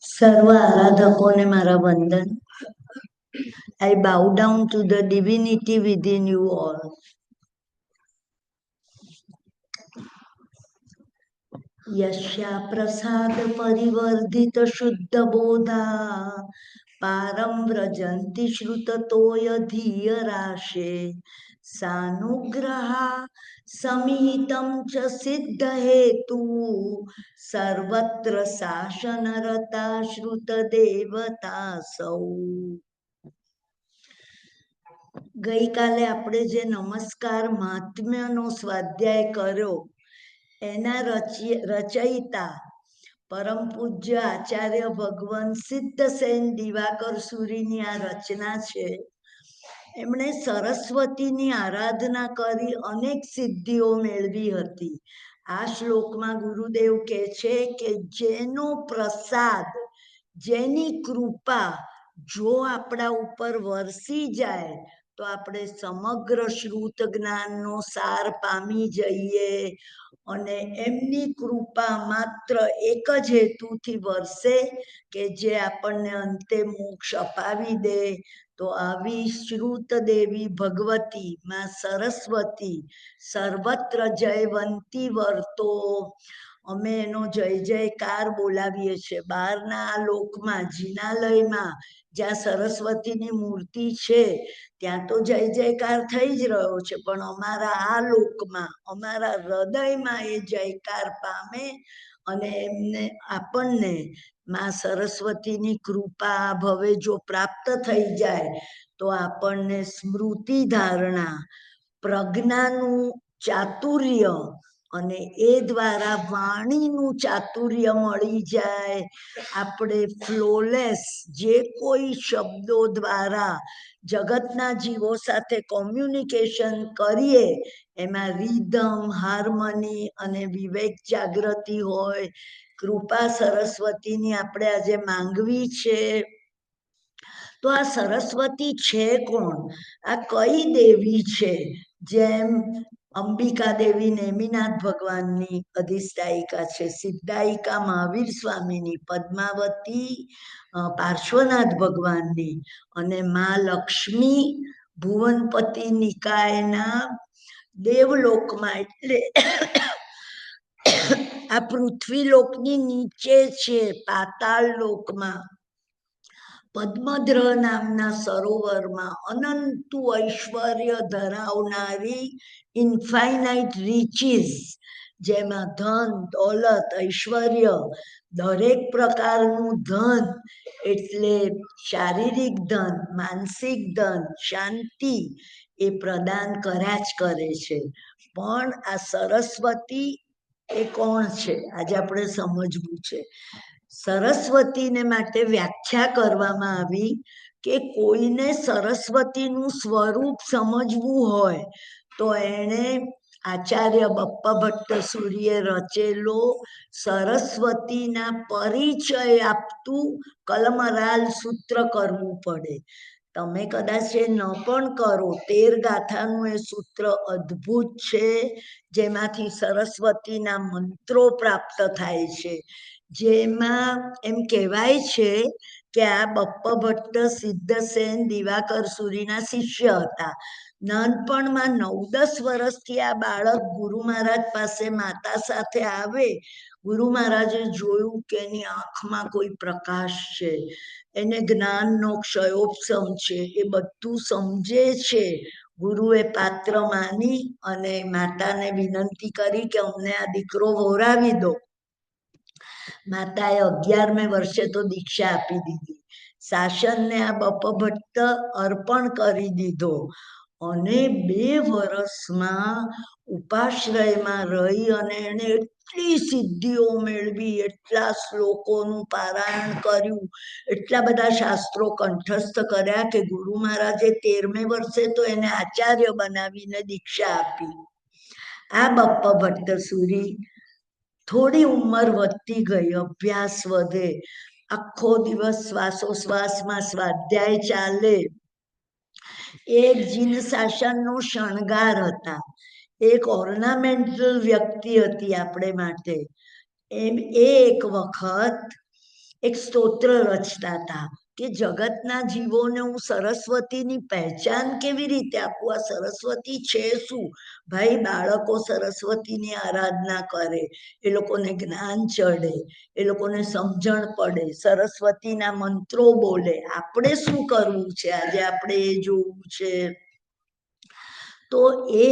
સર્વ આરાધકોને મારા વંદન. I bow down to the divinity within you all. यस्या प्रसाद परिवर्धित शुद्ध बोधा पारं व्रजन्ति श्रुततोय धीयराशे सानुग्रहा समीतं च सिद्ध हेतु सर्वत्र शासनरता श्रुत देवता सौ. ગઈકાલે આપણે જે નમસ્કાર મહાત્મ્યનો સ્વાધ્યાય કર્યો એના રચયિતા પરમ પૂજ્ય આચાર્ય ભગવાન સિદ્ધસેન દિવાકર સુરીની આ રચના છે. એમણે સરસ્વતીની આરાધના કરી અનેક સિદ્ધિઓ મેળવી હતી. આ શ્લોકમાં ગુરુદેવ કહે છે કે જેનો પ્રસાદ, જેની કૃપા જો આપણા ઉપર વરસી જાય તો આપણે સમગ્ર શ્રુત જ્ઞાનનો સાર પામી જઈએ. અને એમની કૃપા માત્ર એક જ હેતુથી વરસે કે જે આપણને અંતે મોક્ષ અપાવી દે. તો આવી શ્રુત દેવી ભગવતી માં સરસ્વતી સર્વત્ર જયવંતી વર્તો. અમે એનો જય જયકાર બોલાવીએ છીએ. બહારના આ લોકમાં જિનાલયમાં જ્યાં સરસ્વતીની મૂર્તિ છે ત્યાં તો જય જયકાર થઈ જ રહ્યો છે, પણ અમારા આ લોકમાં, અમારા હૃદયમાં એ જયકાર પામે અને એમને આપણને માં સરસ્વતીની કૃપા ભવે જો પ્રાપ્ત થઈ જાય તો આપણને સ્મૃતિ ધારણા, પ્રજ્ઞાનું ચાતુર્ય અને એ દ્વારા વાણીનું ચાતુર્ય મળી જાય. આપણે ફ્લોલેસ જે કોઈ શબ્દો દ્વારા જગતના જીવો સાથે કોમ્યુનિકેશન કરીએ એમાં રિધમ, હાર્મની અને વિવેક જાગૃતિ હોય. કૃપા સરસ્વતીની આપણે આજે માંગવી છે. તો આ સરસ્વતી છે કોણ? આ કઈ દેવી છે? જેમ અંબિકા દેવી નેમિનાથ ભગવાનની અધિષ્ઠાયિકા છે, સિદ્ધાયિકા મહાવીર સ્વામીની, પદ્માવતી પાર્શ્વનાથ ભગવાનની અને મા લક્ષ્મી ભુવનપતિ નિકાયના દેવલોકમાં એટલે આ પૃથ્વી લોકની નીચે છે, પાતાળ લોકમાં પદ્મદ્ર નામના સરોવરમાં અનંતુ ઐશ્વર્ય ધરાવનારી ઇન્ફાઇનાઇટ રીચીસ, જેમાં ધન, દોલત, ઐશ્વર્ય, દરેક પ્રકારનું ધન એટલે શારીરિક ધન, માનસિક ધન, શાંતિ એ પ્રદાન કર્યા જ કરે છે. પણ આ સરસ્વતી એ કોણ છે? આજે આપણે સમજવું છે. સરસ્વતીને માટે વ્યાખ્યા કરવામાં આવી કે કોઈને સરસ્વતીનું સ્વરૂપ સમજવું હોય તો એણે આચાર્ય બપ્પા ભટ્ટ સૂરીએ રચેલો સરસ્વતીના પરિચય આપતું કલમરાલ સૂત્ર કરવું પડે. તમે કદાચ એ ન પણ કરો, 13 ગાથાનું એ સૂત્ર અદ્ભુત છે, જેમાંથી સરસ્વતીના મંત્રો પ્રાપ્ત થાય છે. જેમાં એમ કહેવાય છે કે આ બપ્પા ભટ્ટ સિદ્ધસેન દિવાકર સુરીના શિષ્ય હતા. નાનપણમાં 9-10 વર્ષથી આ બાળક ગુરુ મહારાજ પાસે માતા સાથે આવે. ગુરુ મહારાજે જોયું કે એની આંખમાં કોઈ પ્રકાશ છે, એને જ્ઞાનનો ક્ષયોપશમ છે, એ બધું સમજે છે. ગુરુએ પાત્ર માની અને માતાને વિનંતી કરી કે અમને આ દીકરો વહોરાવી દો. માતાએ 11મે વર્ષે તો દીક્ષા આપી દીધી. શાસનને આ બપ્પા ભટ્ટ અર્પણ કરી દીધો અને 2 વર્ષમાં ઉપાશ્રયમાં રહી અને એને એટલી સિદ્ધિઓ મેળવી, એટલા શ્લોકોનું પારાયણ કર્યું, એટલા બધા શાસ્ત્રો કંઠસ્થ કર્યા કે ગુરુ મહારાજે 13મે વર્ષે તો એને આચાર્ય બનાવીને દીક્ષા આપી. આ બપ્પા ભટ્ટ સૂરી થોડી ઉંમર વધતી ગઈ, અભ્યાસ વધે, આખો દિવસ શ્વાસોશ્વાસમાં સ્વાધ્યાય ચાલે એક જીન શાસનનો શણગાર હતા, એક ઓર્નામેન્ટલ વ્યક્તિ હતી આપણે માટે. એમ એક વખત એક સ્તોત્ર રચતા હતા કે જગતના જીવોને હું સરસ્વતીની પહેચાન કેવી રીતે આપું? આ સરસ્વતી છે શું? ભાઈ, બાળકો સરસ્વતીની આરાધના કરે, એ લોકોને જ્ઞાન ચડે, એ લોકોને સમજણ પડે, સરસ્વતીના મંત્રો બોલે. આપણે શું કરવું છે આજે? આપણે એ જોવું છે. તો એ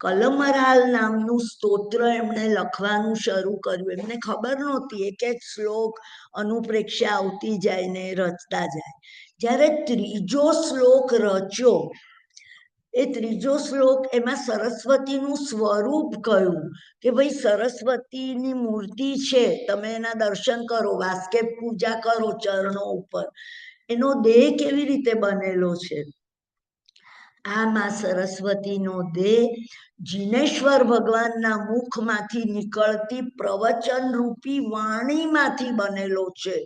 કલમરાલ નામનું સ્તોત્ર એમણે લખવાનું શરૂ કર્યું. એમને ખબર નહોતી, એક એક શ્લોક અનુપ્રેક્ષા આવતી જાય ને રચતા જાય. જ્યારે ત્રીજો શ્લોક રચ્યો, એ ત્રીજો શ્લોક, એમાં સરસ્વતીનું સ્વરૂપ કયું કે ભાઈ સરસ્વતીની મૂર્તિ છે, તમે એના દર્શન કરો, વાસ્કેપ પૂજા કરો ચરણો ઉપર. એનો દેહ કેવી રીતે બનેલો છે? આ માં સરસ્વતીનો દેહ જીનેશ્વર ભગવાનના મુખમાંથી નીકળતી પ્રવચન રૂપી વાણીમાંથી બનેલો છે.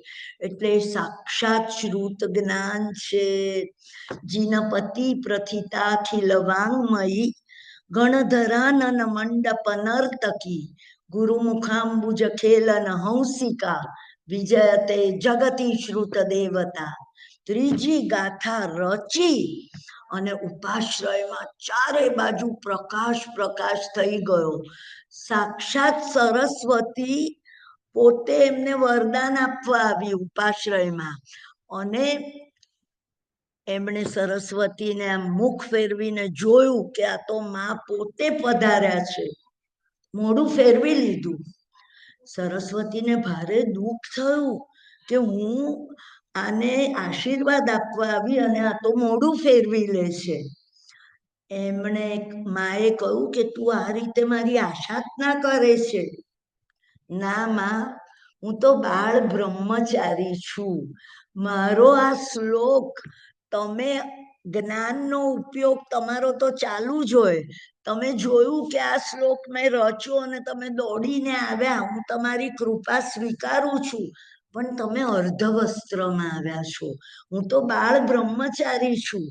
એટલે સાક્ષાત શ્રુત જ્ઞાન છે. જીનપતિ પ્રથિતાખિલ વાંગમયી ગણધરાનન મંડપ નર્તકી ગુરુમુખાંબુજ ખેલન હંસિકા વિજયતે જગતી શ્રુત દેવતા. ત્રીજી ગાથા રચી અને ઉપાશ્રયમાં ચારે બાજુ પ્રકાશ પ્રકાશ થઈ ગયો. સાક્ષાત સરસ્વતી પોતે એમને વરદાન આપવા આવી ઉપાશ્રયમાં, અને એમણે સરસ્વતીને આમ મુખ ફેરવીને જોયું કે આ તો માં પોતે પધાર્યા છે. મોઢું ફેરવી લીધું. સરસ્વતીને ભારે દુઃખ થયું કે હું આને આશીર્વાદ આપવા આવી અને આ તો મોઢું ફેરવી લે છે. એમણે માએ કહ્યું કે તું આ રીતે મારી આશા જ ના કરે છે. ના માં, હું તો બાળ બ્રહ્મચારી છું. મારો આ શ્લોક, તમે જ્ઞાનનો ઉપયોગ તમારો તો ચાલુ જ હોય. તમે જોયું કે આ શ્લોક મેં રચ્યો અને તમે દોડીને આવ્યા, હું તમારી કૃપા સ્વીકારું છું, પણ તમે અર્ધવસ્ત્રમાં આવ્યા છો. હું તો બાળ બ્રહ્મચારી છું.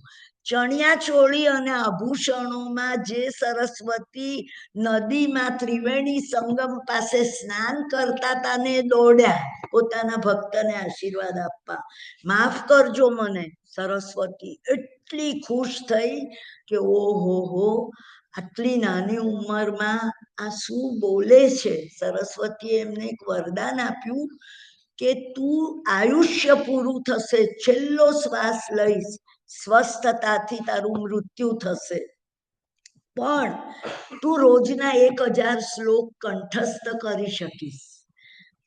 ચણિયા ચોળી અને આભૂષણોમાં જે સરસ્વતી નદીમાં ત્રિવેણી સંગમ પાસે સ્નાન કરતા હતા ને દોડ્યા પોતાના ભક્તને આશીર્વાદ આપવા. માફ કરજો મને. સરસ્વતી એટલી ખુશ થઈ કે ઓહો હો, આટલી નાની ઉંમરમાં આ શું બોલે છે. સરસ્વતીએ એમને એક વરદાન આપ્યું કે તું આયુષ્ય પૂરું થશે, છેલ્લો શ્વાસ લઈશ, સ્વસ્થતાથી તારું મૃત્યુ થશે, પણ તું રોજના 1000 શ્લોક કંઠસ્થ કરી શકીશ.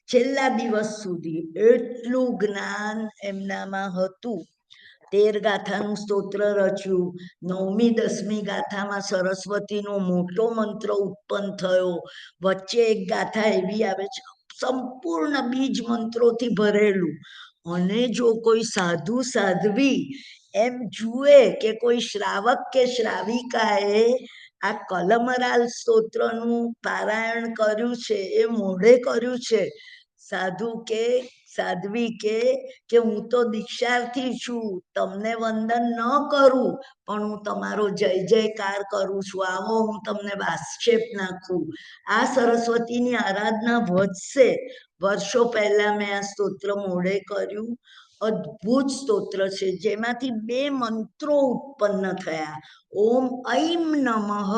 છેલ્લા દિવસ સુધી એટલું જ્ઞાન એમનામાં હતું. 13 ગાથાનું સ્તોત્ર રચ્યું. 9મી 10મી ગાથામાં સરસ્વતીનો મોટો મંત્ર ઉત્પન્ન થયો. વચ્ચે એક ગાથા એવી આવે છે સંપૂર્ણ બીજ મંત્રોથી ભરેલું, અને જો કોઈ સાધુ સાધ્વી એમ જુએ કે કોઈ શ્રાવક કે શ્રાવિકાએ આ કલમરાલ સ્તોત્રનું પારાયણ કર્યું છે, એ મોઢે કર્યું છે, સાધુ કે સાધ્વી કે હું તો દીક્ષાર્થી છું, તમને વંદન ન કરું, પણ હું તમારો જય જયકાર કરું છું, આવો હું તમને વાસ્ક્ષેપ નાખું. આ સરસ્વતીની આરાધના વધશે. વર્ષો પહેલા મેં આ સ્તોત્ર મોઢે કર્યું. અદ્ભુત સ્તોત્ર છે, જેમાંથી 2 મંત્રો ઉત્પન્ન થયા. ઓમ ઐમ નમઃ,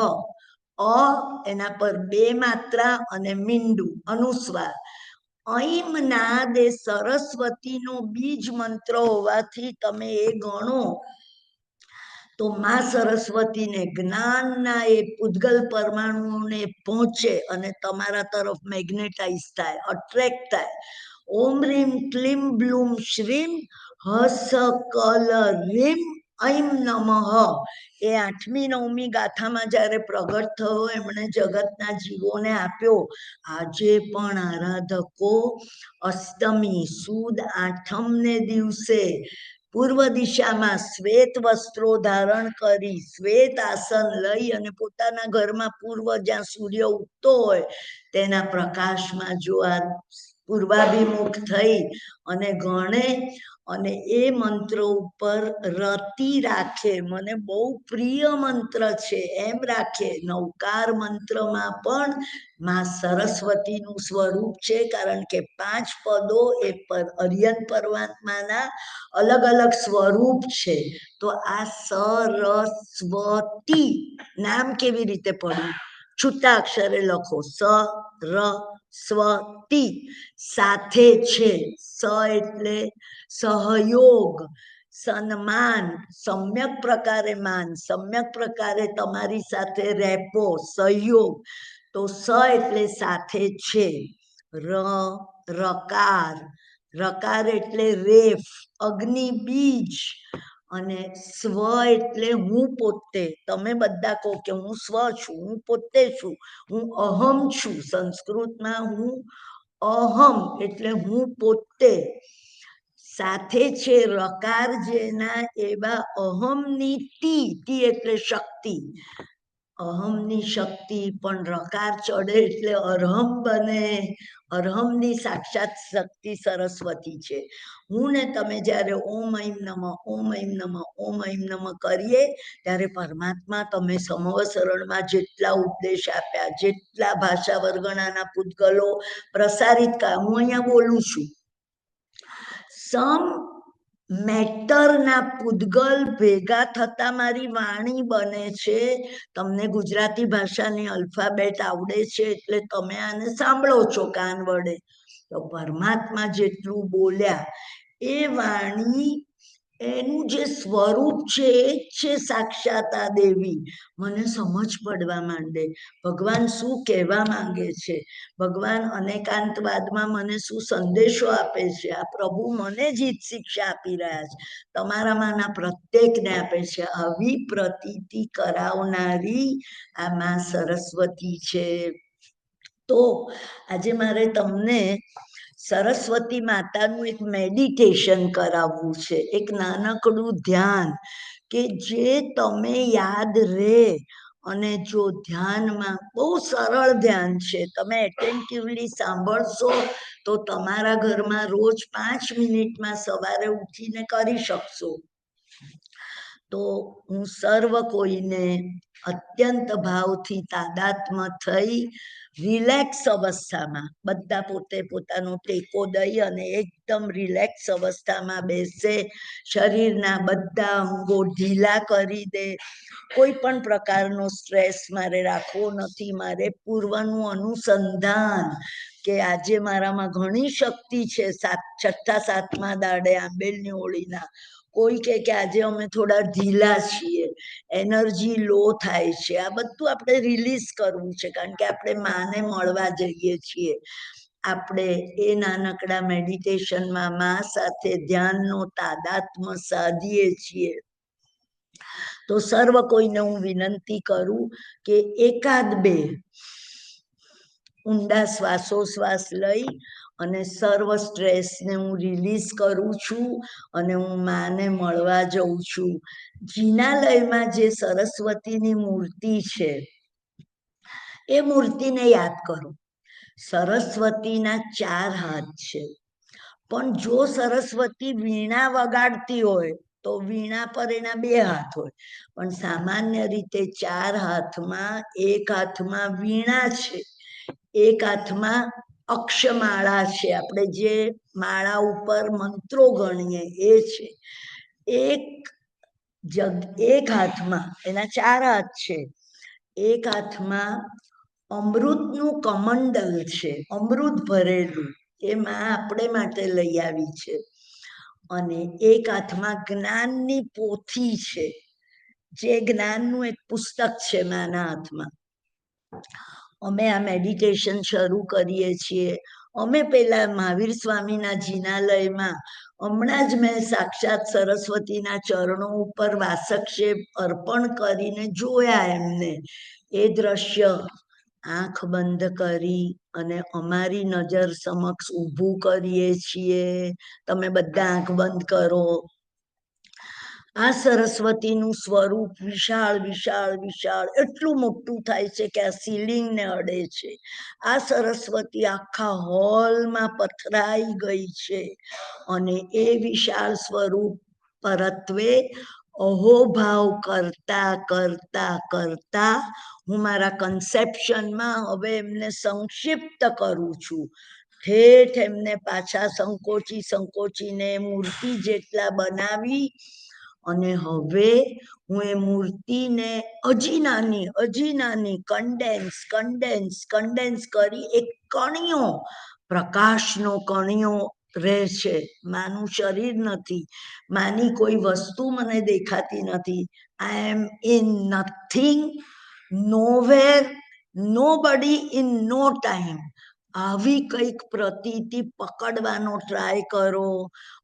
અ એના પર 2 માત્રા અને મીંડું અનુસ્વાર. ઐમ નાદ એ સરસ્વતીનો બીજ મંત્ર હોવાથી તમે એ ગણો તો માં સરસ્વતીને જ્ઞાનના એ પૂદગલ પરમાણુઓને પહોંચે અને તમારા તરફ મેગ્નેટાઇઝ થાય, અટ્રેક્ટ થાય. ઓમ રીમ ક્લીમ બ્લૂમ શ્રીમ હસ કલ રીમ ઐમ નમઃ. એ 8મી 9મી ગાથામાં જ્યારે પ્રગટ થયો, એમણે જગતના જીવોને આપ્યો. આજે પણ આરાધકો અષ્ટમી સુદ 8મને દિવસે પૂર્વ દિશામાં શ્વેત વસ્ત્રો ધારણ કરી, શ્વેત આસન લઈ અને પોતાના ઘરમાં પૂર્વ જ્યાં સૂર્ય ઉગતો હોય તેના પ્રકાશમાં જો આ પૂર્વાભિમુખ થઈ અને ગણે અને એ મંત્ર ઉપર રતિ રાખે, મને બહુ પ્રિય મંત્ર છે એમ રાખે. નવકાર મંત્રમાં પણ માં સરસ્વતીનું સ્વરૂપ છે, કારણ કે 5 પદો એ અર્યન પરમાત્માના અલગ અલગ સ્વરૂપ છે. તો આ સરસ્વતી નામ કેવી રીતે પડ્યું? છૂટા અક્ષરે લખો, સરસ્વતી. સાથે છે, સ એટલે સહયોગ, સન્માન, સમ્યક પ્રકારે માન, સમ્યક પ્રકારે તમારી સાથે રેપો, સહયોગ. તો સ એટલે સાથે છે, રકાર, રકાર એટલે રેફ, અગ્નિ બીજ. અને સ્વ એટલે હું પોતે. તમે બધા કહો કે હું સ્વ છું, હું પોતે છું, હું અહમ છું. સંસ્કૃતમાં હું અહમ એટલે હું પોતે. સાથે છે રકાર, જેના એવા અહમની તી એટલે શક્તિ, અહમની શક્તિ પણ રકાર ચડે એટલે અરહમ બને. અરહમની સાક્ષાત શક્તિ સરસ્વતી છે. હું ને તમે જ્યારે ઓમ ઐમ નમઃ, ઓમ ઐમ નમઃ, ઓમ ઐમ નમઃ કરીએ ત્યારે પરમાત્મા, તમે સમવસરણમાં જેટલા ઉપદેશ આપ્યા, જેટલા ભાષા વર્ગણાના પૂતગલો પ્રસારિત કર્યા, હું અહીંયા બોલું છું, સમ મેટરના પૂતગલ ભેગા થતા મારી વાણી બને છે. તમને ગુજરાતી ભાષાની અલ્ફાબેટ આવડે છે એટલે તમે આને સાંભળો છો કાન વડે. તો પરમાત્મા જેટલું બોલ્યા એ વાણી, એનું જે સ્વરૂપ છે એ જ છે સાક્ષાત આ દેવી. મને સમજ પડવા માંડે ભગવાન શું કહેવા માંગે છે, ભગવાન અનેકાંતવાદમાં મને શું સંદેશો આપે છે. આ પ્રભુ મને જ હિત શિક્ષા આપી રહ્યા છે, તમારામાંના પ્રત્યેકને આપે છે. આવી પ્રતીતિ કરાવનારી આ માં સરસ્વતી છે. તો આજે મારે તમને સરસ્વતી માતાનું એક મેડિટેશન કરાવવું છે, એક નાનકડું ધ્યાન કે જે તમે યાદ રહે. અને જો ધ્યાનમાં, બહુ સરળ ધ્યાન છે, તમે એટેન્ટિવલી સાંભળશો તો તમારા ઘરમાં રોજ 5 મિનિટમાં સવારે ઉઠીને કરી શકશો. તો હું સર્વ કોઈને અત્યંત ભાવથી તાદાત્મ થઈ રિલેક્સ અવસ્થામાં, બધા પોતે પોતાનો ટેકો દઈ અને એકદમ રિલેક્સ અવસ્થામાં બેસે, શરીરના બધા અંગો ઢીલા કરી દે. કોઈ પણ પ્રકારનો સ્ટ્રેસ મારે રાખવો નથી. મારે પૂર્વનું અનુસંધાન કે આજે મારામાં ઘણી શક્તિ છે. 6થા 7મા દાડે આંબેલની હોળીના કોઈ કે આજે અમે થોડા ઢીલા છીએ, એનર્જી લો થાય છે, આ બધું આપણે રિલીઝ કરવું છે, કારણ કે આપણે માને મળવા જઈએ છીએ. આપણે એ નાનકડા મેડિટેશનમાં માં સાથે ધ્યાનનો તાદાત્મ સાધીએ છીએ. તો સર્વ કોઈને હું વિનંતી કરું કે એકાદ બે ઊંડા શ્વાસોશ્વાસ લઈ અને સર્વ સ્ટ્રેસને હું રિલીઝ કરું છું અને હું માને મળવા જઉં છું. જિનાલયમાં જે સરસ્વતીની મૂર્તિ છે એ મૂર્તિને યાદ કરો. સરસ્વતીના 4 હાથ છે, પણ જો સરસ્વતી વીણા વગાડતી હોય તો વીણા પર એના 2 હાથ હોય, પણ સામાન્ય રીતે 4 હાથમાં, એક હાથમાં વીણા છે, એક હાથમાં અક્ષમાળા છે, આપણે જે માળા ઉપર મંત્રો ગણીએ એ છે. એક હાથમાં, એના 4 હાથ છે, એક હાથમાં અમૃતનું કમંડલ છે, અમૃત ભરેલું, એ માં આપણે માટે લઈ આવી છે. અને એક હાથમાં જ્ઞાનની પોથી છે, જે જ્ઞાનનું એક પુસ્તક છે માના હાથમાં. અમે આ મેડિટેશન શરૂ કરીએ છીએ. અમે પેલા મહાવીર સ્વામીના જિનાલયમાં હમણાં જ મેં સાક્ષાત સરસ્વતીના ચરણો ઉપર વાસક્ષેપ અર્પણ કરીને જોયા એમને. એ દ્રશ્ય આંખ બંધ કરી અને અમારી નજર સમક્ષ ઊભું કરીએ છીએ. તમે બધા આંખ બંધ કરો. આ સરસ્વતીનું સ્વરૂપ વિશાળ વિશાળ વિશાળ એટલું મોટું થાય છે કે આ સીલિંગને અડે છે. આ સરસ્વતી આખા હોલમાં પથરાઈ ગઈ છે અને એ વિશાળ સ્વરૂપ પરત્વે અહોભાવ કરતા કરતા કરતા હું મારા કન્સેપ્શનમાં હવે એમને સંક્ષિપ્ત કરું છું. ઠેઠ એમને પાછા સંકોચી સંકોચીને મૂર્તિ જેટલા બનાવી અને હવે હું એ મૂર્તિને હજી નાની કન્ડેન્સ કરી એક કણિયો, પ્રકાશનો કણિયો રહે છે. માનું શરીર નથી, માની કોઈ વસ્તુ મને દેખાતી નથી. I am in nothing, nowhere, nobody, in no time. આવી કંઈક પ્રતીતિ પકડવાનો ટ્રાય કરો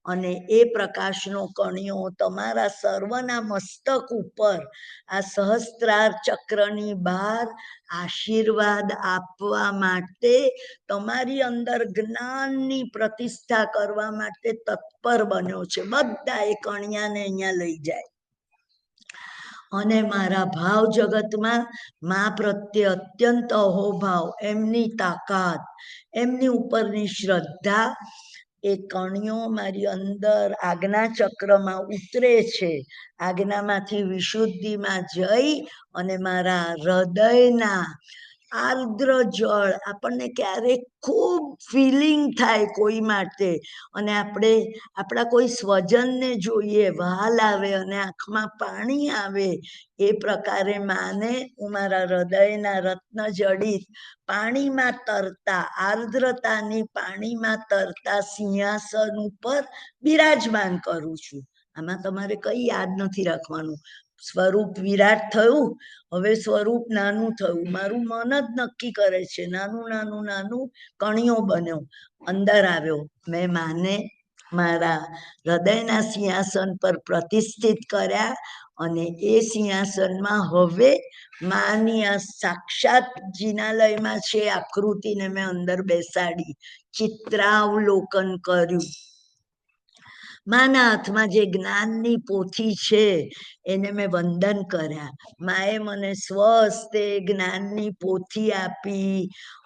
અને એ પ્રકાશનો કણિયો તમારા સર્વના મસ્તક ઉપર આ સહસ્ત્રાર ચક્રની બહાર આશીર્વાદ આપવા માટે, તમારી અંદર જ્ઞાનની પ્રતિષ્ઠા કરવા માટે તત્પર બન્યો છે. બધા એ કણિયાને અહીંયા લઈ જાય અને મારા ભાવ જગતમાં મા પ્રત્યે અત્યંત અહોભાવ, એમની તાકાત, એમની ઉપરની શ્રદ્ધા, એ કણિયો મારી અંદર આજ્ઞા ચક્રમાં ઉતરે છે. આજ્ઞામાંથી વિશુદ્ધિમાં જઈ અને મારા હૃદયના આર્દ્ર જળ, આપણને ક્યારેક ખૂબ ફિલિંગ થાય કોઈ માટે અને આપણે આપણા કોઈ સ્વજનને જોઈએ, વહાલ આવે અને આંખમાં પાણી આવે, એ પ્રકારે માને હું મારા હૃદયના રત્ન જડિત પાણીમાં તરતા, આર્દ્રતાની પાણીમાં તરતા સિંહાસન ઉપર બિરાજમાન કરું છું. આમાં તમારે કઈ યાદ નથી રાખવાનું. સ્વરૂપ વિરાટ થયું, હવે સ્વરૂપ નાનું થયું, મારું મન જ નક્કી કરે છે. નાનું નાનું નાનું કણિયો બન્યો, અંદર આવ્યો, મેં માને મારા હૃદયના સિંહાસન પર પ્રતિષ્ઠિત કર્યા અને એ સિંહાસનમાં હવે માની આ સાક્ષાત જિનાલયમાં છે આકૃતિને મેં અંદર બેસાડી, ચિત્રાવલોકન કર્યું. માના હાથમાં જે જ્ઞાનની પોથી છે એને મેં વંદન કર્યા. માએ મને સ્વસ્તે જ્ઞાનની પોથી આપી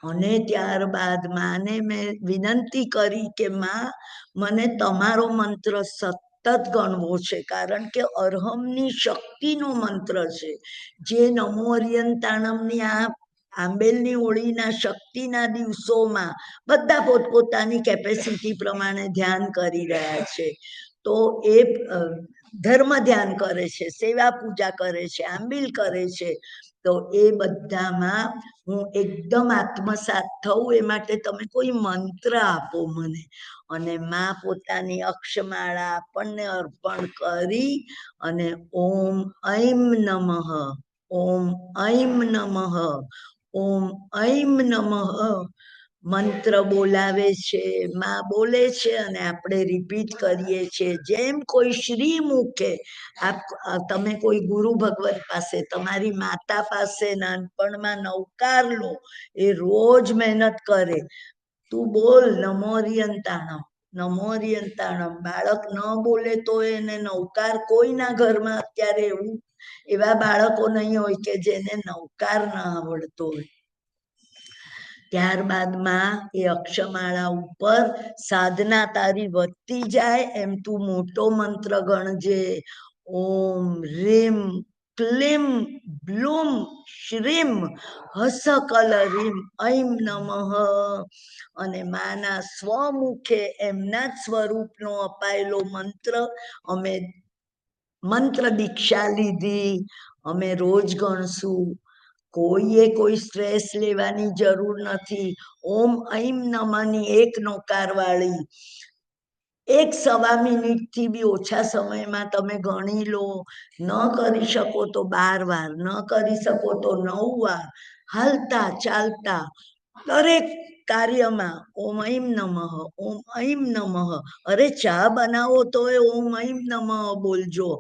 અને ત્યારબાદ માને મેં વિનંતી કરી કે માં, મને તમારો મંત્ર સતત ગણવો છે, કારણ કે અરહમની શક્તિનો મંત્ર છે. જે નમો અર્યંતાણમની આ આંબેલની હોળીના શક્તિના દિવસોમાં બધા પોતપોતાની કેપેસિટી પ્રમાણે ધ્યાન કરી રહ્યા છે. તો એ ધર્મ ધ્યાન કરે છે, સેવા પૂજા કરે છે, આંબિલ કરે છે. તો એ બધામાં હું એકદમ આત્મસાત થવું, એ માટે તમે કોઈ મંત્ર આપો મને. અને માં પોતાની અક્ષમાળા આપણને અર્પણ કરી અને ઓમ ઐમ નમઃ, ઓમ ઐમ નમઃ, ઓમ ઐમ નમઃ મંત્ર બોલાવે છે. માં બોલે છે અને આપણે રિપીટ કરીએ છીએ. જેમ કોઈ શ્રી મુખે તમે કોઈ ગુરુ ભગવત પાસે, તમારી માતા પાસે નાનપણમાં નવકાર લો, એ રોજ મહેનત કરે, તું બોલ નમો અર્યંતાણમ, નમો અર્યંતાણમ. બાળક ન બોલે તો એને નવકાર, કોઈના ઘરમાં અત્યારે એવા બાળકો નહીં હોય કે જેને નવકાર ન આવડતો હોય. ત્યારબાદ માં એ અક્ષમાળા ઉપર સાધના તારી વધતી જાય એમ તું મોટો મંત્ર ગણજે. ઓમ રીમ ક્લીમ બ્લૂમ શ્રીમ હસકલ રીમ ઐમ નમઃ. અને માના સ્વમુખે એમના જ સ્વરૂપનો અપાયેલો મંત્ર અમે મંત્ર દીક્ષા લીધી, અમે રોજ ગણશું. કોઈએ કોઈ સ્ટ્રેસ લેવાની જરૂર નથી. ઓમ ઐમ નમઃની એક નોકાર વાળી 1-1.25 મિનિટથી બી ઓછા સમયમાં તમે ગણી લો. ન કરી શકો તો 12 વાર, ન કરી શકો તો 9 વાર, હાલતા ચાલતા દરેક કાર્યમાં ઓમ ઐમ નમઃ, ઓમ ઐમ નમઃ. અરે ચા બનાવો તો ઓમ ઐમ નમઃ બોલજો,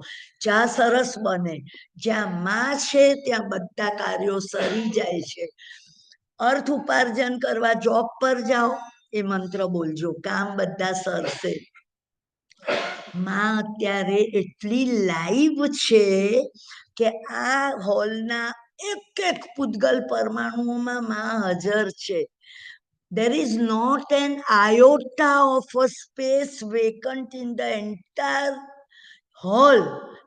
ચા સરસ બને. જ્યાં માં છે ત્યાં બધા કાર્યો સરી જાય છે. અર્થ ઉપાર્જન કરવા જોબ પર જાઓ, એ મંત્ર બોલજો, કામ બધા સરશે. માં અત્યારે એટલી લાઈવ છે કે આ હોલના એક એક પૂતગલ પરમાણુઓમાં માં હાજર છે. There is not an iota of a space vacant in the entire hall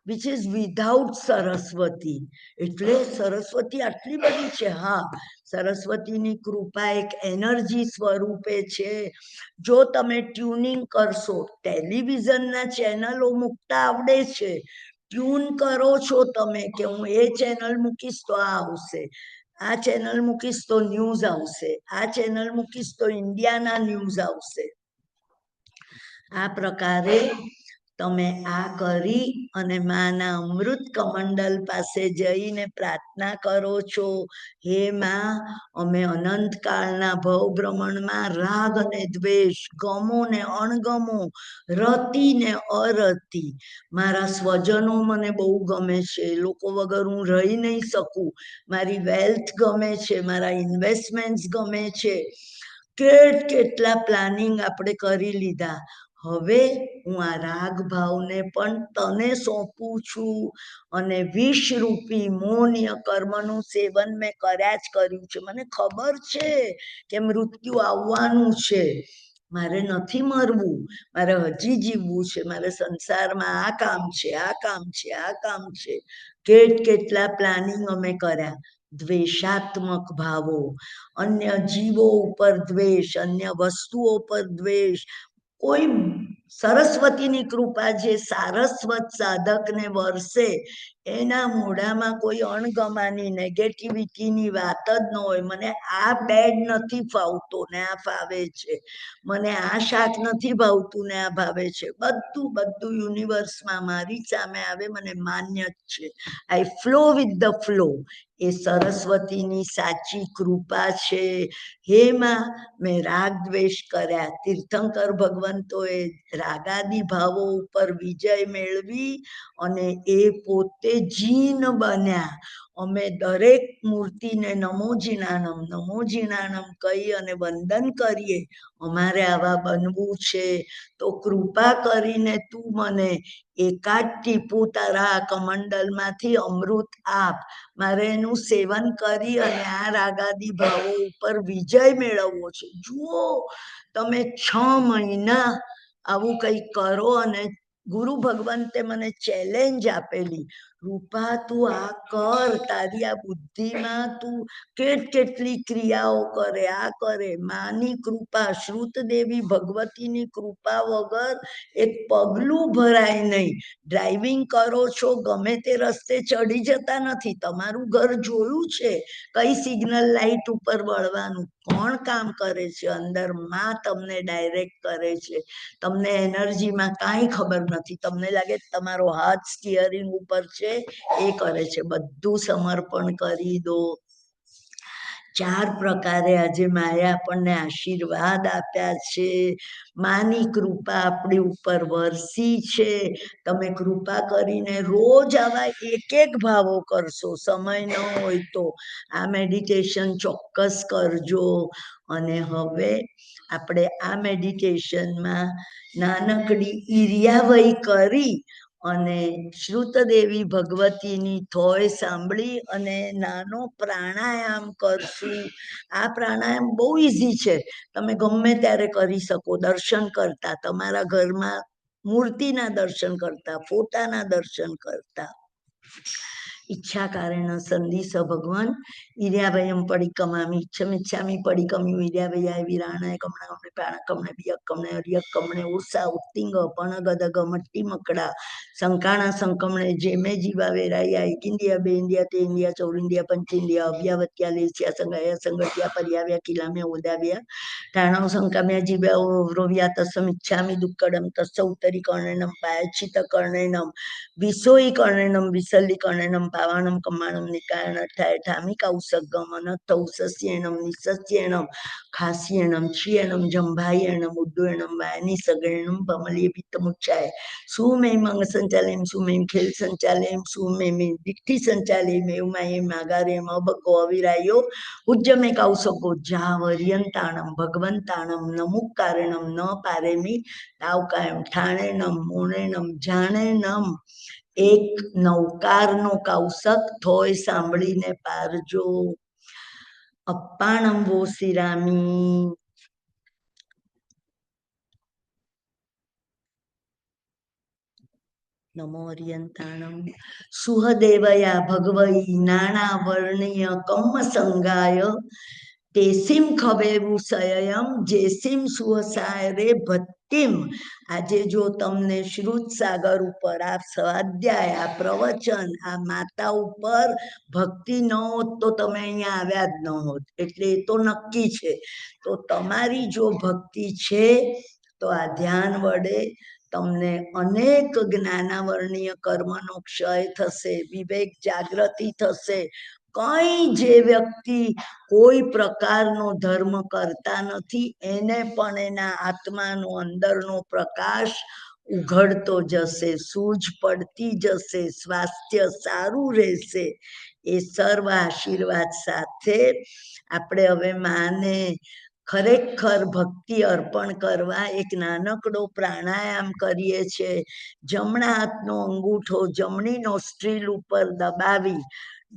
which is without Saraswati. એટલે સરસ્વતી આટલી બધી છે. હા, સરસ્વતીની કૃપા એક એનર્જી સ્વરૂપે છે. જો તમે ટ્યુનિંગ કરશો, ટેલિવિઝનના ચેનલો મૂકતા આવડે છે, ટ્યુન કરો છો તમે કે હું એ ચેનલ મૂકીશ તો આ આવશે, આ ચેનલ મૂકીશ તો ન્યૂઝ આવશે, આ ચેનલ મૂકીશ તો ઇન્ડિયાના ન્યૂઝ આવશે. આ પ્રકારે તમે આ કરી અને માના અમૃત કમંડલ પાસે જઈને પ્રાર્થના કરો છો, હે માં, અમે અનંતકાળના ભવભ્રમણમાં રાગ અને દ્વેષ, ગમો ને અણગમો, રતિ ને અરતિ, મારા સ્વજનો મને બહુ ગમે છે, લોકો વગર હું રહી નહીં શકું, મારી વેલ્થ ગમે છે, મારા ઇન્વેસ્ટમેન્ટ્સ ગમે છે, કેટલા પ્લાનિંગ આપણે કરી લીધા. હવે હું આ રાગ ભાવને પણ તને સોંપું છું અને વિષરૂપી મોહનીય કર્મનું સેવન મેં કર્યા જ કર્યું છે. મને ખબર છે કે મૃત્યુ આવવાનું છે, મારે નથી મરવું, મારે હજી જીવવું છે, મારે સંસારમાં આ કામ છે, આ કામ છે, આ કામ છે. કેટલા પ્લાનિંગ અમે કર્યા. દ્વેષાત્મક ભાવો, અન્ય જીવો ઉપર દ્વેષ, અન્ય વસ્તુઓ પર દ્વેષ, કોઈ સરસ્વતીની કૃપા જે સારસ્વત સાધકને વરસે એના મોઢામાં કોઈ અણગમાની નેગેટિવિટીની વાત જ ન હોય. મને આ બેડ નથી ફાવતો ને આ ફાવે છે, મને આ શાક નથી ભાવતું ને આ ભાવે છે, બધું યુનિવર્સમાં મારી સામે આવે, મને માન્ય જ છે. આઈ ફ્લો વિથ ધ ફ્લો. એ સરસ્વતીની સાચી કૃપા છે. હેમાં મેં રાગ દ્વેષ કર્યા. તીર્થંકર ભગવંતોએ રાગાદી ભાવો ઉપર વિજય મેળવી અને એ પોતે જીન બન્યા. અમે દરેક મૂર્તિને નમો જીણાનમ કહી અને વંદન કરીએ. અમારે આવા બનવું છે તો કૃપા કરીને તું મને એકાદ ટીપું તારા કમંડલમાંથી અમૃત આપ. મારે એનું સેવન કરી અને આ રાગાદી ભાવો ઉપર વિજય મેળવવો છે. જુઓ, તમે 6 મહિના આવું કંઈક કરો અને ગુરુ ભગવંતે મને ચેલેન્જ આપેલી, રૂપા તું આ કર, તારી આ બુદ્ધિમાં તું કેટલી ક્રિયાઓ કરે, આ કરે. માની કૃપા, શ્રુતદેવી ભગવતીની કૃપા વગર એક પગલું ભરાય નહીં. ડ્રાઇવિંગ કરો છો, ગમે તે રસ્તે ચડી જતા નથી. તમારું ઘર જોયું છે કઈ સિગ્નલ લાઈટ ઉપર વળવાનું, કોણ કામ કરે છે અંદર? માં તમને ડાયરેક્ટ કરે છે. તમને એનર્જીમાં કાંઈ ખબર નથી, તમને લાગે તમારો હાથ સ્ટીયરિંગ ઉપર છે, એ કરે છે. બધું સમર્પણ કરી દો. 4 પ્રકારે આજે માએ આપણને આશીર્વાદ આપ્યા છે. માની કૃપા આપણી ઉપર વરસી છે. તમે કૃપા કરીને રોજ આવા એક ભાવો કરશો, સમય ન હોય તો આ મેડિટેશન ચોક્કસ કરજો. અને હવે આપણે આ મેડિટેશનમાં નાનકડી ઈર્યાવઈ કરી અને શ્રુતદેવી ભગવતીની થોય સાંભળી અને નાનો પ્રાણાયામ કરશું. આ પ્રાણાયામ બહુ ઈઝી છે, તમે ગમે ત્યારે કરી શકો. દર્શન કરતા, તમારા ઘરમાં મૂર્તિના દર્શન કરતા, ફોટાના દર્શન કરતા. ઈચ્છા કારેણ સંધિસ ભગવાન ઈર્યાવયમ પડિકમામિ ઈચ્છમિચ્છામિ પડિકમ્યુ ઈર્યાવયાય વિરાણાય કમણે પ્રાણકમણે બિયકમણે અરિયકમણે ઉષા ઉત્તિંગ પણગદગ મટ્ટી મકડા સંકાણા સંકમણે જેમે જીવા વેરાયા એક ઇન્ડિયા, 2 ઇન્ડિયા, 3 ઇન્ડિયા, 4 ઇન્ડિયા, 5 ઇન્ડિયા, અવ્યાવત્યા લેસ્યા સંગાયા સંગત્યા પર્યાવ્યા કિલામ્યા ઓદાવ્યા ટાણવ સંકામ્યા જીવ્યા રોવ્યા તસમિચ્છામિ દુક્કડમ તસ્સ ઉત્તરી કર્ણેનમ પાયચ્છિત કર્ણેનમ વિસોઈ કર્ણેનમ વિસલ્લી કર્ણેનમ પાવાણમ કમાણમ નિકાયણ અઠાય ઠામી કૌસગમ અનથૌ સસ્યેણમ નિસસ્યેણમ ખાસ્યેણમ ક્ષીયણમ જંભાયેણમ ઉડ્ડુયણમ વાયની સગેણમ ભમલીય પિત્તમુચ્ચાય સુમેમંગ સંચાલયમ સુમેમ ખેલ સંચાલયમ સુમેમ દિઠ્ઠી સંચાલયમ એવમાયમ માગારેમ અભગો અવિરાયો ઉજ્જમે કૌસગો જાવર્યંતાણમ ભગવંતાણમ નમુકારણમ ન પારેમી તાવકાયમ ઠાણેનમ મોણેનમ જાણેનમ એક નૌકારનો કૌશક થોય સાંભળીને પારજો. અપ્પાણમ વો સિરામી નમો અર્યંતાણમ સુહદેવયા ભગવઈ નાણા વર્ણ્ય કમ્મ સંગાય તેસીમ ખવેવું સયમ જેસીમ સુહસાય રે ભટ્ટિમ. આજે જો તમને શ્રુત સાગર ઉપર આ સ્વાધ્યાય આ પ્રવચન આ માતા ઉપર ભક્તિ ન હોત તો તમે અહીંયા આવ્યા જ ન હોત, એટલે એ તો નક્કી છે. તો તમારી જો ભક્તિ છે તો આ ધ્યાન વડે તમને અનેક જ્ઞાનાવર્ણીય કર્મનો ક્ષય થશે, વિવેક જાગૃતિ થશે. કઈ જે વ્યક્તિ કોઈ પ્રકારનો ધર્મ કરતા નથી એને પણ એના આત્માનો અંદરનો પ્રકાશ ઉઘડતો જશે, સૂઝ પડતી જશે, સ્વાસ્થ્ય સારું રહેશે. એ સર્વ આશીર્વાદ સાથે આપણે હવે માને ખરેખર ભક્તિ અર્પણ કરવા એક નાનકડો પ્રાણાયામ કરીએ છીએ. જમણા હાથનો અંગૂઠો જમણી નોસ્ટ્રીલ ઉપર દબાવી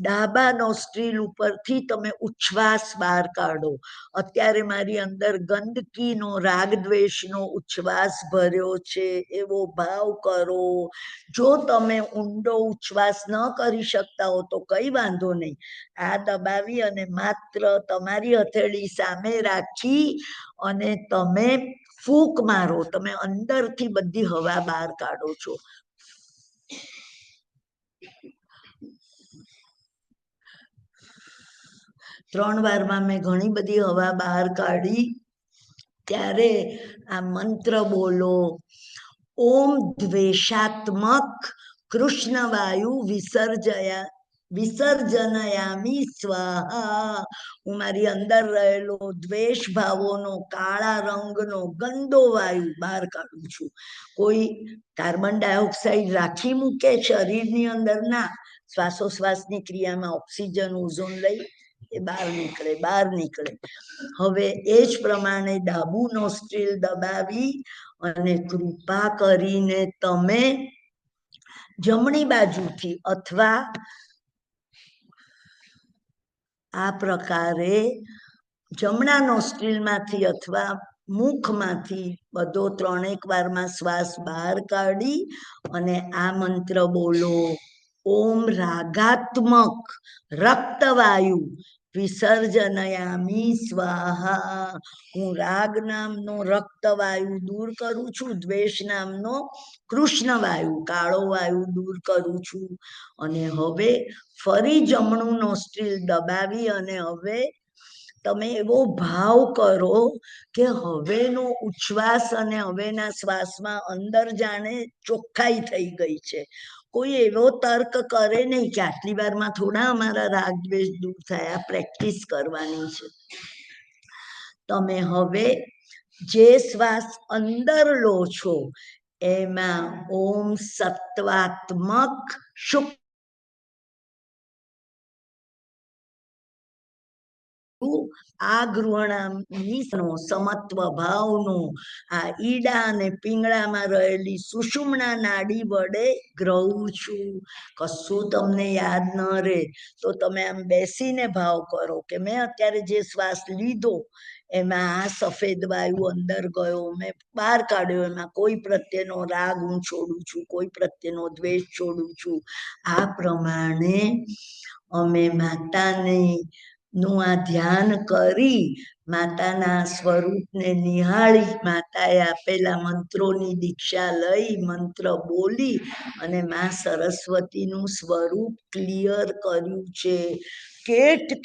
ડાબા નોસ્ટ્રીલ ઉપરથી તમે ઉચ્છ્વાસ બહાર કાઢો. અત્યારે મારી અંદર ગંદકીનો રાગદ્વેષનો ઉચ્છ્વાસ ભર્યો છે એવો ભાવ કરો. જો તમે ઊંડો ઉચ્છ્વાસ ન કરી શકતા હો તો કઈ વાંધો નહીં, આ દબાવી અને માત્ર તમારી હથેળી સામે રાખી અને તમે ફૂંક મારો. તમે અંદરથી બધી હવા બહાર કાઢો છો. ત્રણ વારમાં મેં ઘણી બધી હવા બહાર કાઢી. ત્યારે આ મંત્ર બોલો, ઓમ દ્વેષાત્મક કૃષ્ણ વાયુ વિસર્જનયામી સ્વાહા. હું મારી અંદર રહેલો દ્વેષ ભાવોનો કાળા રંગનો ગંદો વાયુ બહાર કાઢું છું. કોઈ કાર્બન ડાયોક્સાઇડ રાખી મૂકે શરીરની અંદર? ના, શ્વાસોશ્વાસની ક્રિયામાં ઓક્સિજન ઓઝોન લઈ એ બહાર નીકળે. હવે એ જ પ્રમાણે ડાબુ નોસ્ટ્રીલ દબાવી અને કૃપા કરીને તમે જમણી બાજુથી અથવા આ પ્રકારે જમણા નોસ્ટ્રીલમાંથી અથવા મુખમાંથી બધો 3 વારમાં શ્વાસ બહાર કાઢી અને આ મંત્ર બોલો, ઓમ રાગાત્મક રક્તવાયુ વિસર્જનયામી સ્વાહા. હું રાગ નામનો રક્તવાયુ દૂર કરું છું, દ્વેષ નામનો કૃષ્ણ વાયુ કાળો વાયુ દૂર કરું છું. અને હવે ફરી જમણું નોસ્ટ્રીલ દબાવી અને હવે તમે એવો ભાવ કરો કે હવેનો ઉચ્છ્વાસ અને હવેના શ્વાસમાં અંદર જાણે ચોખ્ખાઈ થઈ ગઈ છે. કોઈ એવો તર્ક કરે નહીં કે આટલી વારમાં થોડા અમારા રાગ દ્વેષ દૂર થાય. પ્રેક્ટિસ કરવાની છે. તમે હવે જે શ્વાસ અંદર લો છો એમાં ઓમ સત્વાત્મક શુક્ર આ ગૃહણાની સમત્વ ભાવનો આ ઈડા અને પિંગળામાં રહેલી સુષુમ્ના નાડી વડે ગ્રહું છું. કશું તમને યાદ ન રહે તો તમે આમ બેસીને ભાવ કરો કે મેં અત્યારે જે શ્વાસ લીધો એમાં આ સફેદ વાયુ અંદર ગયો, મેં બહાર કાઢ્યો, એમાં કોઈ પ્રત્યેનો રાગ હું છોડું છું, કોઈ પ્રત્યેનો દ્વેષ છોડું છું. આ પ્રમાણે અમે માતાને નું આ ધ્યાન કરી માતાના સ્વરૂપને નિહાળી માતાએ આપેલા મંત્રોની દીક્ષા લઈ મંત્ર બોલી અને મા સરસ્વતીનું સ્વરૂપ ક્લિયર કર્યું છે.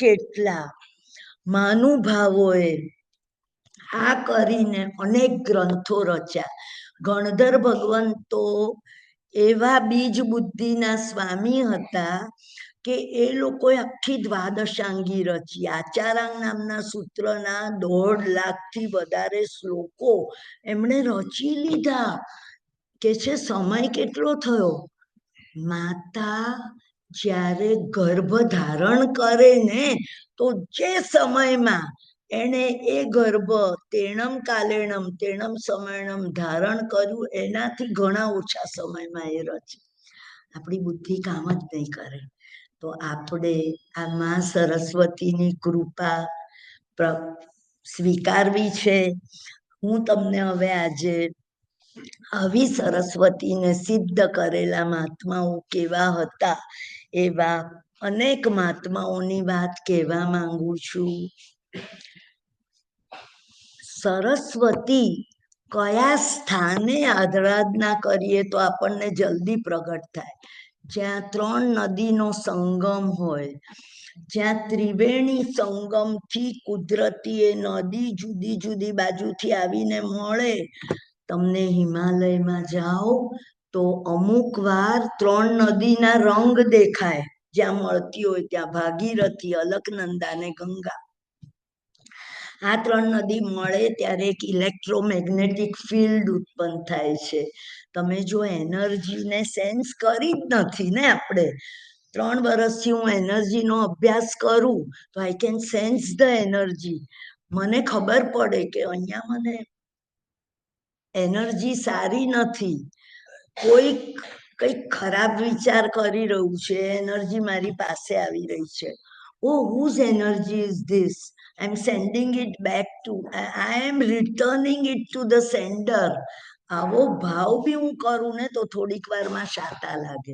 કેટલા મહાનુભાવોએ આ કરીને અનેક ગ્રંથો રચ્યા. ગણધર ભગવંતો એવા બીજ બુદ્ધિના સ્વામી હતા કે એ લોકોએ આખી દ્વાદશાંગી રચી. આચારાંગ નામના સૂત્રના 1.5 લાખથી વધારે શ્લોકો એમણે રચી લીધા. કે છે સમય કેટલો થયો? માતા જ્યારે ગર્ભ ધારણ કરે ને તો જે સમયમાં એને એ ગર્ભ તેણમ કાલેણમ તેણમ સમયણમ ધારણ કર્યું એનાથી ઘણા ઓછા સમયમાં એ રચે. આપણી બુદ્ધિ કામ જ નહીં કરે. તો આપણે આ માં સરસ્વતીની કૃપા સ્વીકારવી છે. હું તમને હવે આજે આવી સરસ્વતીને સિદ્ધ કરેલા મહાત્માઓ કેવા હતા એવા અનેક મહાત્માઓની વાત કહેવા માંગુ છું. સરસ્વતી કયા સ્થાને આરાધના કરીએ તો આપણને જલ્દી પ્રગટ થાય? જ્યાં 3 નદીનો સંગમ હોય, જ્યાં ત્રિવેણી સંગમથી કુદરતી એ નદી જુદી જુદી બાજુથી આવીને મળે. તમને હિમાલયમાં જાઓ તો અમુક વાર 3 નદીના રંગ દેખાય જ્યાં મળતી હોય ત્યાં, ભાગીરથી, અલકનંદા ને ગંગા. આ 3 નદી મળે ત્યારે એક ઇલેક્ટ્રોમેગ્નેટિક ફિલ્ડ ઉત્પન્ન થાય છે. તમે જો એનર્જીને સેન્સ કરી જ નથી ને, આપણે 3 વર્ષથી હું એનર્જીનો અભ્યાસ કરું તો I can sense the energy. મને ખબર પડે કે અહીંયા મને એનર્જી સારી નથી, કોઈક કંઈક ખરાબ વિચાર કરી રહ્યું છે, એનર્જી મારી પાસે આવી રહી છે. Oh, whose energy is this? I'm sending it back to, I am returning it to the sender. આવો ભાવ બી હું કરું ને તો થોડીક વારમાં શાતા લાગે.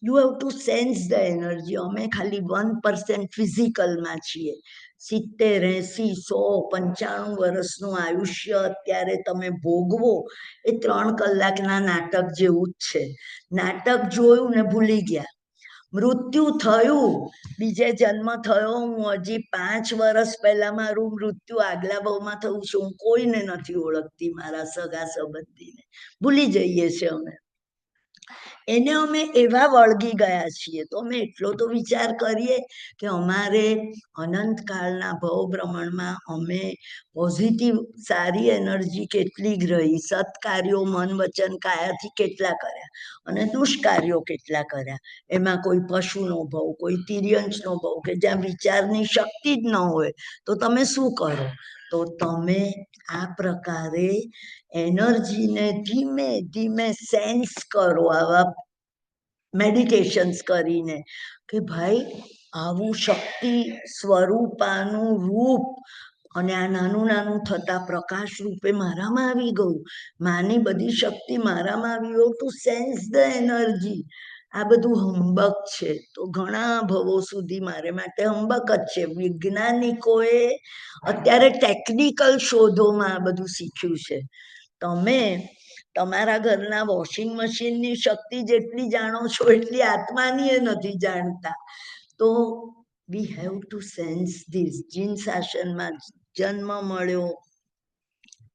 You have to sense the energy. અમે ખાલી 1% ફિઝિકલમાં છીએ. 70, 80, 100, 95 વર્ષનું આયુષ્ય અત્યારે તમે ભોગવો એ 3 કલાકના નાટક જેવું જ છે. નાટક જોયું ને ભૂલી ગયા. મૃત્યુ થયું, બીજે જન્મ થયો, હું હજી 5 વર્ષ પહેલા મારું મૃત્યુ આગલા ભાવમાં થયું છે, હું કોઈને નથી ઓળખતી, મારા સગા સંબંધીને ભૂલી જઈએ છીએ અમે. એને અમે એવા વળગી ગયા છીએ. તો અમે એટલો તો વિચાર કરીએ કે અમારે અનંતકાળના ભવભ્રમણમાં અમે પોઝિટિવ સારી એનર્જી કેટલી રહી, સત્કાર્યો મન વચન કાયાથી કેટલા કર્યા અને દુષ્કાર્યો કેટલા કર્યા. એમાં કોઈ પશુનો ભાવ, કોઈ તિર્યંશનો ભાવ, કે જ્યાં વિચારની શક્તિ જ ન હોય તો તમે શું કરો? તો તમે આ પ્રકારે એનર્જીને ધીમે ધીમે સેન્સ કરો આવા મેડિટેશન્સ કરીને કે ભાઈ આવું શક્તિ સ્વરૂપાનું રૂપ અને આ નાનું નાનું થતા પ્રકાશ રૂપે મારામાં આવી ગયું. માની બધી શક્તિ મારામાં આવી ગયું ટુ સેન્સ ધ એનર્જી. આ બધું હંબક છે. તો ઘણા ભવો સુધી મારે માટે હંબક જ છે. વૈજ્ઞાનિકોએ અત્યારે ટેકનિકલ શોધોમાં આ બધું શીખ્યું છે. તમે તમારા ઘરના વોશિંગ મશીનની શક્તિ જેટલી જાણો છો એટલી આત્માની એ નથી જાણતા. તો we have to sense this. જીન શાસનમાં જન્મ મળ્યો,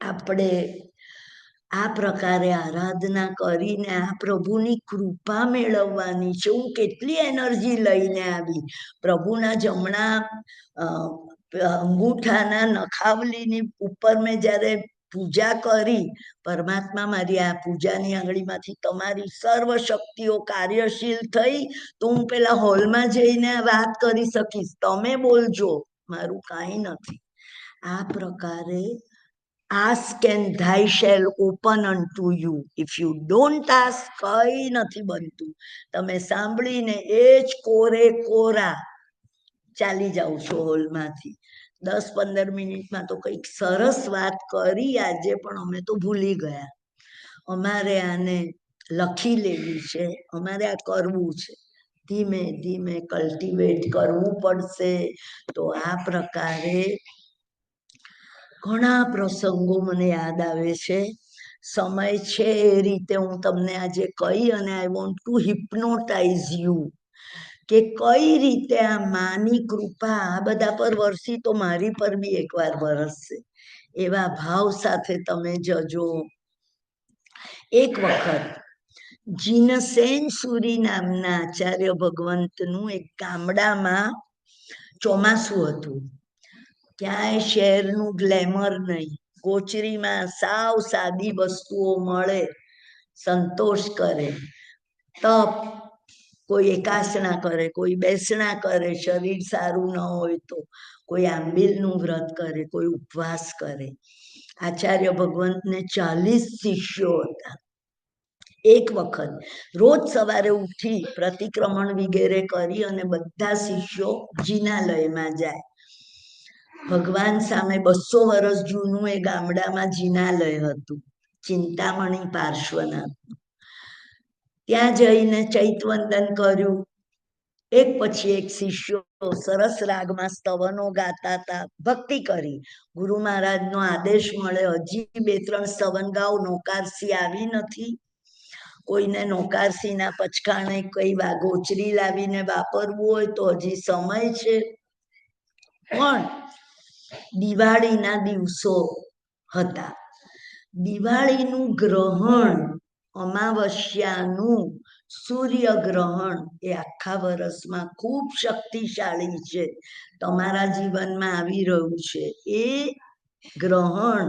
આપણે આ પ્રકારે આરાધના કરીને આ પ્રભુની કૃપા મેળવવાની છે. હું કેટલી એનર્જી લઈને આવી. પ્રભુના જમણા અંગૂઠાના નખાવલીની ઉપર મેં જ્યારે પૂજા કરી, પરમાત્મા મારી આ પૂજાની આંગળીમાંથી તમારી સર્વ શક્તિઓ કાર્યશીલ થઈ તો હું પેલા હોલમાં જઈને વાત કરી શકીશ. તમે બોલજો, મારું કાંઈ નથી. આ પ્રકારે ask and thy shall open unto you. If you don't ask, કઈ નથી બનતું. તમે સાંભળીને એ જ કોરે કોરા ચાલી જાઓ છો હોલમાંથી. 10-15 મિનિટમાં તો કંઈક સરસ વાત કરી આજે, પણ અમે તો ભૂલી ગયા. અમારે આને લખી લેવી છે, અમારે આ કરવું છે. ધીમે ધીમે કલ્ટિવેટ કરવું પડશે. તો આ પ્રકારે ઘણા પ્રસંગો મને યાદ આવે છે. સમય છે એ રીતે હું તમને આજે કહી અને I want to hypnotise you કે કઈ રીતે આ માની કૃપા આ બધા પર વરસી તો મારી પર બી એકવાર વરસશે. એવા ભાવ સાથે તમે જજો. એક વખત જીનસેન સુરી નામના આચાર્ય ભગવંતનું એક ગામડામાં ચોમાસું હતું. ક્યાંય શહેરનું ગ્લેમર નહીં, કોચરીમાં સાવ સાદી વસ્તુઓ મળે, સંતોષ કરે. તપ, કોઈ એકાસના કરે, કોઈ બેસણા કરે, શરીર સારું ન હોય તો કોઈ આંબીલનું વ્રત કરે, કોઈ ઉપવાસ કરે. આચાર્ય ભગવંતને 40 શિષ્યો હતા. એક વખત રોજ સવારે ઉઠી પ્રતિક્રમણ વગેરે કરી અને બધા શિષ્યો જિનાલયમાં જાય. ભગવાન સામે 200 વર્ષ જૂનું એ ગામડામાં જિનાલય હતું, ચિંતામણી પાર્શ્વનાથ. ત્યાં જઈને ચૈતવંદન કર્યું. એક પછી એક શિષ્યો સરસ રાગમાં સ્તવનો ગાતા હતા, ભક્તિ કરી. ગુરુ મહારાજનો આદેશ મળે, હજી 2-3 સ્તવન ગાઓ, નોકારસી આવી નથી. કોઈને નોકારસીના પચકાણે કઈ ગોચરી લાવીને વાપરવું હોય તો હજી સમય છે. પણ દિવાળીના દિવસો હતા. દિવાળીનું ગ્રહણ, અમાવસ્યાનું સૂર્યગ્રહણ એ આખા વર્ષમાં ખૂબ શક્તિશાળી છે, તમારા જીવનમાં આવી રહ્યું છે. એ ગ્રહણ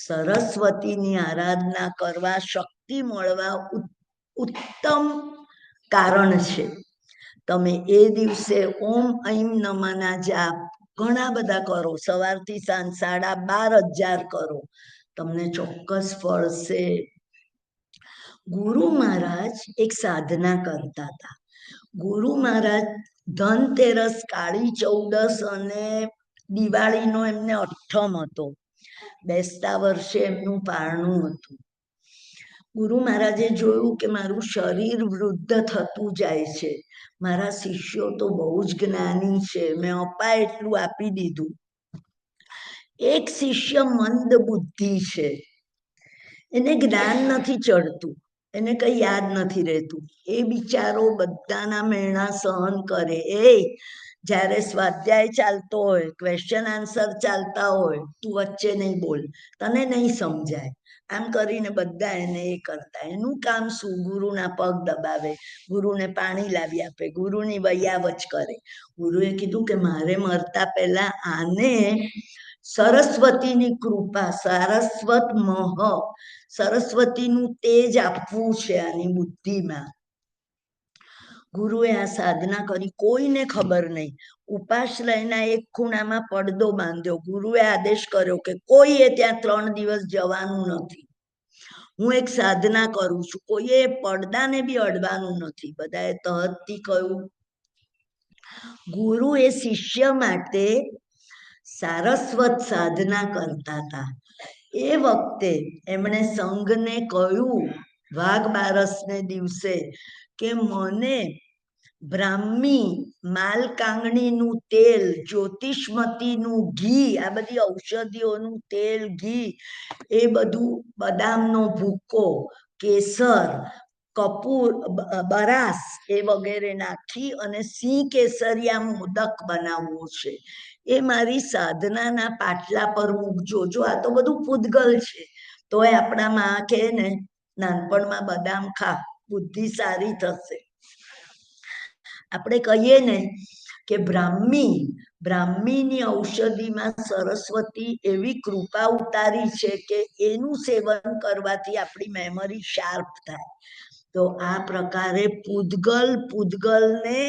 સરસ્વતીની આરાધના કરવા, શક્તિ મળવા ઉત્તમ કારણ છે. તમે એ દિવસે ઓમ ઐમ નમઃના જાપ ઘણા બધા કરો, સવારથી સાંજ 12,500 કરો, તમને ચોક્કસ ફળશે. ગુરુ મહારાજ એક સાધના કરતા હતા. ગુરુ મહારાજ ધનતેરસ, કાળી ચૌદસ અને દિવાળીનો એમને અઠ્ઠમ હતો. બેસતા વર્ષે એમનું પારણું હતું. ગુરુ મહારાજે જોયું કે મારું શરીર વૃદ્ધ થતું જાય છે, મારા શિષ્યો તો બહુ જ જ્ઞાની છે, મેં અપાય એટલું આપી દીધું. એક શિષ્ય મંદ બુદ્ધિ છે, એને જ્ઞાન નથી ચડતું, એને કઈ યાદ નથી રહેતું. એ બિચારો બધાના મેણા સહન કરે. જ્યારે સ્વાધ્યાય ચાલતો હોય, ક્વેશ્ચન આન્સર ચાલતા હોય, તું વચ્ચે નહીં બોલ, તને નહીં સમજાય, આમ કરીને બધા એને એ કરતા. એનું કામ શું? ગુરુના પગ દબાવે, ગુરુને પાણી લાવી આપે, ગુરુની વૈયાવચ કરે. ગુરુએ કીધું કે મારે મરતા પહેલા આને સરસ્વતીની કૃપા, સારસ્વત મહ, સરસ્વતીનું તેજ આપવું છે આની બુદ્ધિમાં. ગુરુએ આ સાધના કરી, કોઈને ખબર નહીં. ઉપાશ્રયના એક ખૂણામાં પડદો બાંધ્યો. ગુરુએ આદેશ કર્યો કે કોઈએ ત્યાં 3 દિવસ જવાનું નથી. હું એક સાધના કરું છું, કોઈએ પડદાને બી અડવાનું નથી. બધાએ તહતથી કહ્યું. ગુરુ એ શિષ્ય માટે સારસ્વત સાધના કરતા હતા. એ વખતે એમણે સંઘને કહ્યું, વાઘ બારસને દિવસે, કે મને બ્રાહ્મી, માલકાંગણીનું તેલ, જ્યોતિષમતીનું ઘી, આ બધી ઔષધિઓનું તેલ, ઘી, એ બધું, બદામનો ભૂકો, કેસર, કપૂર, બરાસ એ વગેરે નાખી અને સિંહ કેસરિયા મોદક બનાવવો છે. એ મારી સાધનાના પાટલા પર મૂકજો. જો આ તો બધું પૂતગલ છે, તોય આપણામાં કહે ને, નાનપણમાં બદામ ખા, બુદ્ધિ સારી થશે. આપણે કહીએ ને કે બ્રાહ્મીની ઔષધિમાં સરસ્વતી એવી કૃપા ઉતારી છે કે એનું સેવન કરવાથી આપણી મેમરી શાર્પ થાય. તો આ પ્રકારે પૂતગલને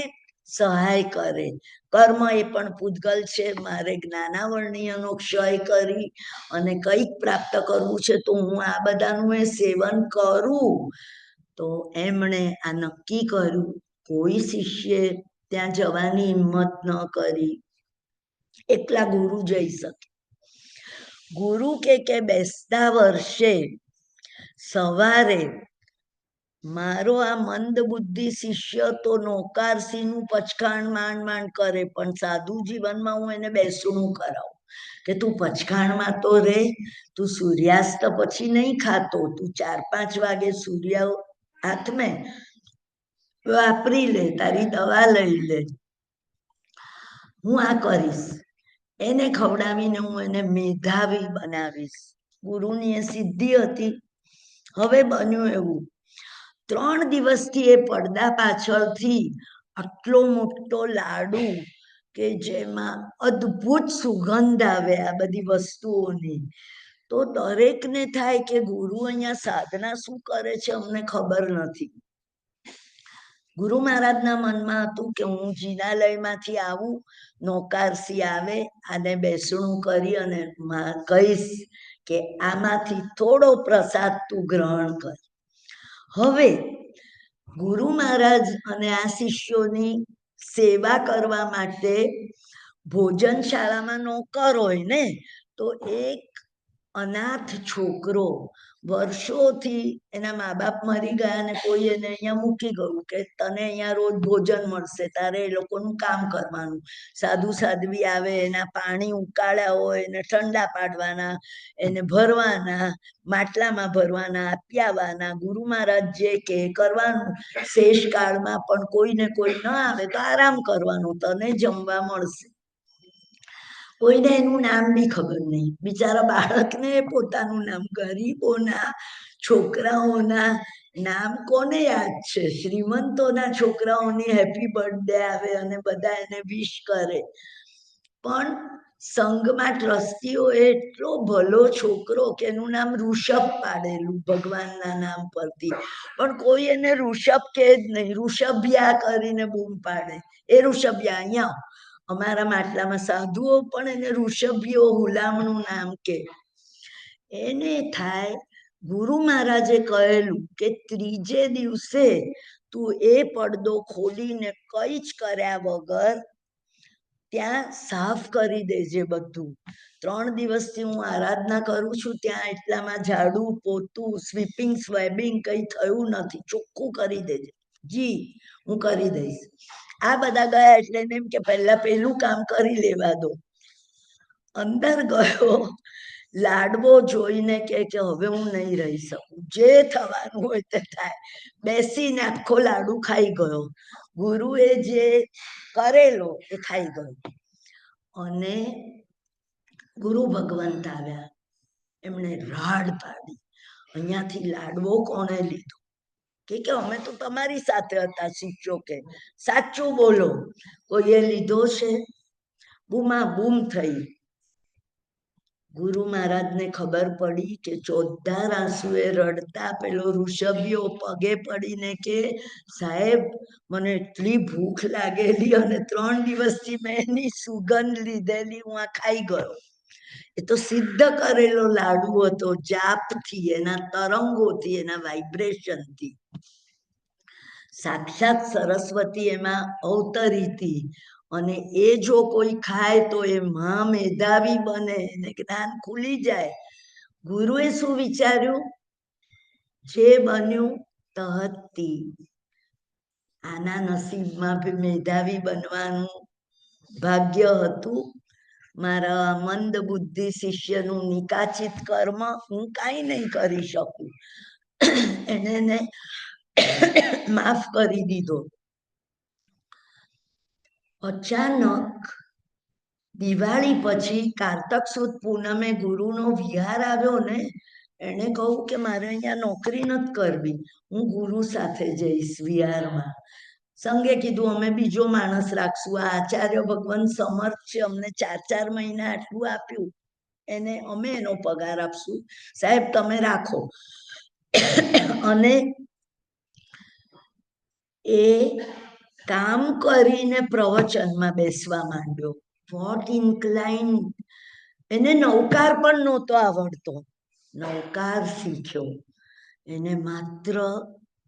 સહાય કરે. કર્મ એ પણ પૂતગલ છે. મારે જ્ઞાનાવર્ણ્યનો ક્ષય કરી અને કંઈક પ્રાપ્ત કરવું છે, તો હું આ બધાનું એ સેવન કરું. તો એમણે આ નક્કી કર્યું. કોઈ શિષ્યે ત્યાં જવાની હિંમત ન કરી, એકલા ગુરુ જઈ શકે. ગુરુ કે બેસતા વર્ષે સવારે મારો આ મંદ બુદ્ધિ શિષ્ય તો નોકારસીનું પચખાણ માંડ કરે, પણ સાધુ જીવનમાં હું એને બેસણું કરાવું કે તું પચખાણમાં તો રે, તું સૂર્યાસ્ત પછી નહીં ખાતો, તું 4-5 વાગે સૂર્ય હાથમાં વાપરી લે, તારી દવા લઈ લે. હું આ કરીશ. એને ખવડાવીને હું એને મેધાવી બનાવીશ. ગુરુની એ સિદ્ધિ હતી. હવે બન્યું એવું 3 દિવસથી એ પડદા પાછળથી આટલો મોટો લાડુ કે જેમાં અદ્ભુત સુગંધ આવે આ બધી વસ્તુઓની, તો દરેકને થાય કે ગુરુ અહીંયા સાધના શું કરે છે અમને ખબર નથી. ગુરુ મહારાજના મનમાં હતું કે હું જિનાલયમાંથી આવું, નોકારસી આવે, આને બેસણું કરી અને કહીશ કે આમાંથી થોડો પ્રસાદ તું ગ્રહણ કર. હવે ગુરુ મહારાજ અને આ શિષ્યોની સેવા કરવા માટે ભોજનશાળામાં નોકર હોય ને, તો એક અનાથ છોકરો વર્ષોથી એના મા બાપ મરી ગયા ને કોઈ એને અહીંયા મૂકી ગયું કે તને અહીંયા રોજ ભોજન મળશે, તારે એ લોકોનું કામ કરવાનું. સાધુ સાધ્વી આવે, એના પાણી ઉકાળ્યા હોય એને ઠંડા પાડવાના, એને ભરવાના, માટલામાં ભરવાના, પ્યાવાના, ગુરુ મહારાજ જે કે કરવાનું. શેષ કાળમાં પણ કોઈને કોઈ ન આવે તો આરામ કરવાનો, તને જમવા મળશે. કોઈને એનું નામ બી ખબર નહીં, બિચારા બાળકને પોતાનું નામ, ગરીબોના છોકરાઓના નામ કોને યાદ છે? શ્રીમંતોના છોકરાઓની હેપી બર્થડે આવે અને બધા એને વિશ કરે, પણ સંઘમાં ટ્રસ્ટીઓ એટલો ભલો છોકરો કે એનું નામ ઋષભ પાડેલું ભગવાનના નામ પરથી, પણ કોઈ એને ઋષભ કે જ નહીં, ઋષભિયા કરીને બૂમ પાડે, એ ઋષભિયા અહીંયા. અમારા માટલામાં સાધુઓ પણ એને ઋષભિયો હુલામણું નામ કે. એને થાય ગુરુ મહારાજે કહેલું કે ત્રીજે દિવસે તું એ પડદો ખોલીને કઈ જ કર્યા વગર ત્યાં સાફ કરી દેજે બધું. 3 દિવસથી હું આરાધના કરું છું, ત્યાં એટલામાં ઝાડુ પોતું સ્વીપિંગ સ્વેબિંગ કઈ થયું નથી, ચોખ્ખું કરી દેજે. જી હું કરી દઈશ. આ બધા ગયા એટલે એમ કે પહેલા પેલું કામ કરી લેવા દો. અંદર ગયો, લાડવો જોઈને કે હવે હું નહીં રહી શકું, જે થવાનું હોય તે થાય. બેસીને આખો લાડુ ખાઈ ગયો. ગુરુએ જે કરેલો એ ખાઈ ગયો. અને ગુરુ ભગવંત આવ્યા, એમણે રાડ પાડી, અહીંયાથી લાડવો કોણે લીધો? કે અમે તો તમારી સાથે હતા શિષ્યો, કે સાચું બોલો, કોઈએ લીધો છે? બૂમા બૂમ થઈ. ગુરુ મહારાજને ખબર પડી કે ચોધાર આંસુએ રડતા પેલો ઋષભિયો પગે પડીને કે સાહેબ મને એટલી ભૂખ લાગેલી અને 3 દિવસથી મેં એની સુગંધ લીધેલી, હું આ ખાઈ ગયો. એ તો સિદ્ધ કરેલો લાડુ હતો, જાપથી, એના તરંગોથી, એના વાઇબ્રેશનથી. સાક્ષાત સરસ્વતી એમાં અવતરી હતી, અને એ જો કોઈ ખાય તો એ મહા મેધાવી બને, એને જ્ઞાન ખુલી જાય. ગુરુએ શું વિચાર્યું? જે બન્યું તહતી, આના નસીબમાં બી મેધાવી બનવાનું ભાગ્ય હતું. મારા મંદ બુદ્ધિ શિષ્યનું નિકાચિત કર્મ, હું કાંઈ નહીં કરી શકું. એને માફ કરી દીધો. અચાનક દિવાળી પછી કારતક સુદ પૂનમે ગુરુનો વિહાર આવ્યો ને, એને કહું કે મારે અહીંયા નોકરી નથી કરવી, હું ગુરુ સાથે જઈશ વિહારમાં. સંઘે કીધું અમે બીજો માણસ રાખશું, આ આચાર્ય ભગવાન સમર્થ છે, અમને 4 મહિના આટલું આપ્યું, એને અમે એનો પગાર આપશું, સાહેબ તમે રાખો. અને એ કામ કરીને પ્રવચનમાં બેસવા માંડ્યો. વોટ ઇન્ક્લાઇન, એને નૌકાર પણ નહોતો આવડતો, નૌકાર શીખ્યો. એને માત્ર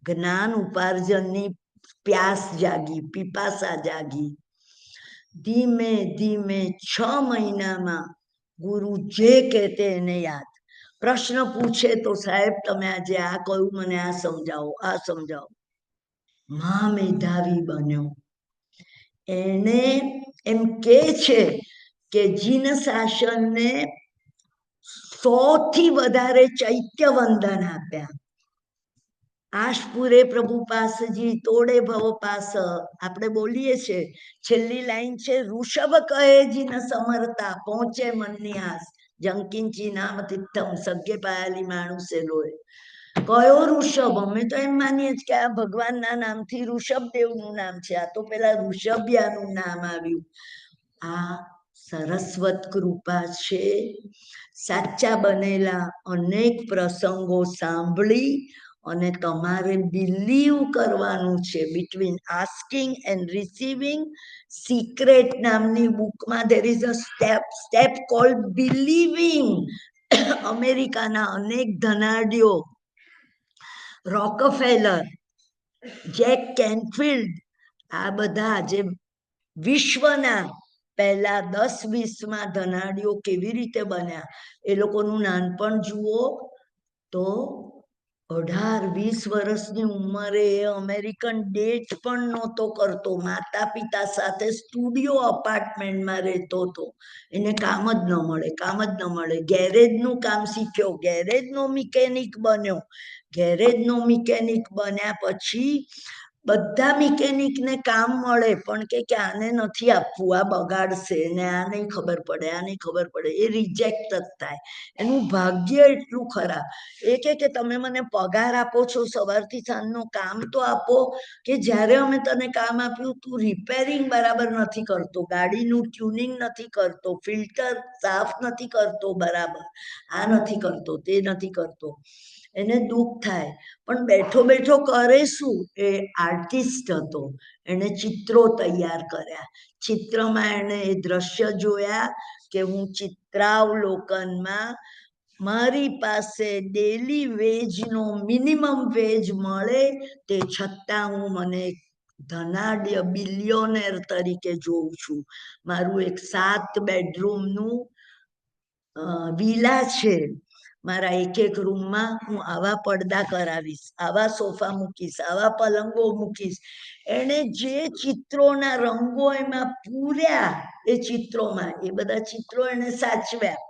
જ્ઞાન ઉપાર્જનની પ્યાસ જાગી, પીપાસા જાગી. ધીમે ધીમે 6 મહિનામાં ગુરુ જે કહેતે એને યાદ. પ્રશ્ન પૂછે તો સાહેબ તમે આજે આ કહ્યું, મને આ સમજાવો, આ સમજાવો. મહા મેધાવી બન્યો. એને એમ કે છે કે જીન શાસનને 100થી વધારે ચૈત્ય વંદન આપ્યા. આશપુરે પ્રભુ પાસજી તોડે ભવ પાસ, આપણે બોલીએ છે, છેલ્લી લાઈન છે ઋષભ કહે જીન સમરતા, પહોંચે મનની આસ, જંકિંચી નામ તિથમ સગ્ગે પાયાલી માણુસે લોય. કયો ઋષભ? અમે તો એમ માનીએ કે આ ભગવાનના નામથી ઋષભદેવનું નામ છે, આ તો પેલા ઋષભિયાનું નામ આવ્યું. આ સરસ્વત કૃપા છે. સાચા બનેલા અનેક પ્રસંગો સાંભળી અને તમારે બિલીવ કરવાનું છે. Between asking and receiving secret નામની બુકમાં there is a step cold believing. અમેરિકાના અનેક ધનાઢ્યો, રોકફેલર, જેક કેનફિલ્ડ, આ બધા જે વિશ્વના પહેલા 10-20 ધનાઢ્યો કેવી રીતે બન્યા, એ લોકોનું નાનપણ જુઓ તો 18-20 વર્ષની ઉંમરે અમેરિકન ડેટ પણ નહોતો કરતો, માતા પિતા સાથે સ્ટુડિયો અપાર્ટમેન્ટમાં રહેતો હતો. એને કામ જ ન મળે. ગેરેજનું કામ શીખ્યો, ગેરેજનો મિકેનિક બન્યો. ગેરેજનો મિકેનિક બન્યા પછી બધા મિકેનિકને કામ મળે, પણ કે આને નથી આપવું, આ બગાડશે ને આ નહીં ખબર પડે, એ રિજેક્ટ જ થાય. એનું ભાગ્ય એટલું ખરાબ. એ કે તમે મને પગાર આપો છો, સવારથી સાંજનો કામ તો આપો, કે જ્યારે અમે તને કામ આપ્યું તું રિપેરિંગ બરાબર નથી કરતો, ગાડીનું ટ્યુનિંગ નથી કરતો, ફિલ્ટર સાફ નથી કરતો બરાબર, આ નથી કરતો, તે નથી કરતો. એને દુઃખ થાય, પણ બેઠો બેઠો કરે શું? એ આર્ટિસ્ટ હતો, એને ચિત્રો તૈયાર કર્યા. ચિત્રમાં એને એ દ્રશ્ય જોયા કે હું ચિત્રાવલોકનમાં મારી પાસે ડેલી વેજનો મિનિમમ વેજ મળે, તે છતાં હું મને ધનાઢ્ય બિલિયોનેર તરીકે જોઉં છું. મારું એક 7 બેડરૂમનું વિલા છે. મારા એક રૂમમાં હું આવા પડદા કરાવીશ, આવા સોફા મૂકીશ, આવા પલંગો મૂકીશ. એને જે ચિત્રોના રંગો એમાં પૂર્યા, એ ચિત્રોમાં, એ બધા ચિત્રો એને સાચવ્યા.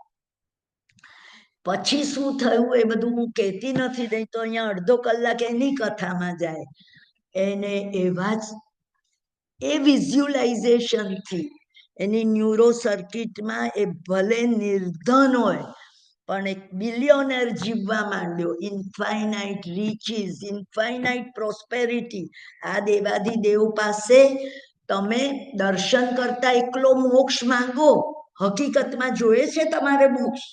પછી શું થયું એ બધું હું કહેતી નથી, નહીં તો અહીંયા અડધો કલાક એની કથામાં જાય. એને એવા જ એ વિઝ્યુલાઇઝેશનથી એની ન્યુરો સર્કિટમાં એ ભલે નિર્ધન હોય પણ એક બિલિયોનેર જીવવા માંડ્યો. Infinite riches, infinite prosperity. આ દેવાધિદેવ પાસે તમે દર્શન કરતા એકલો મોક્ષ માંગો, હકીકતમાં જોઈએ છે તમારે મોક્ષ?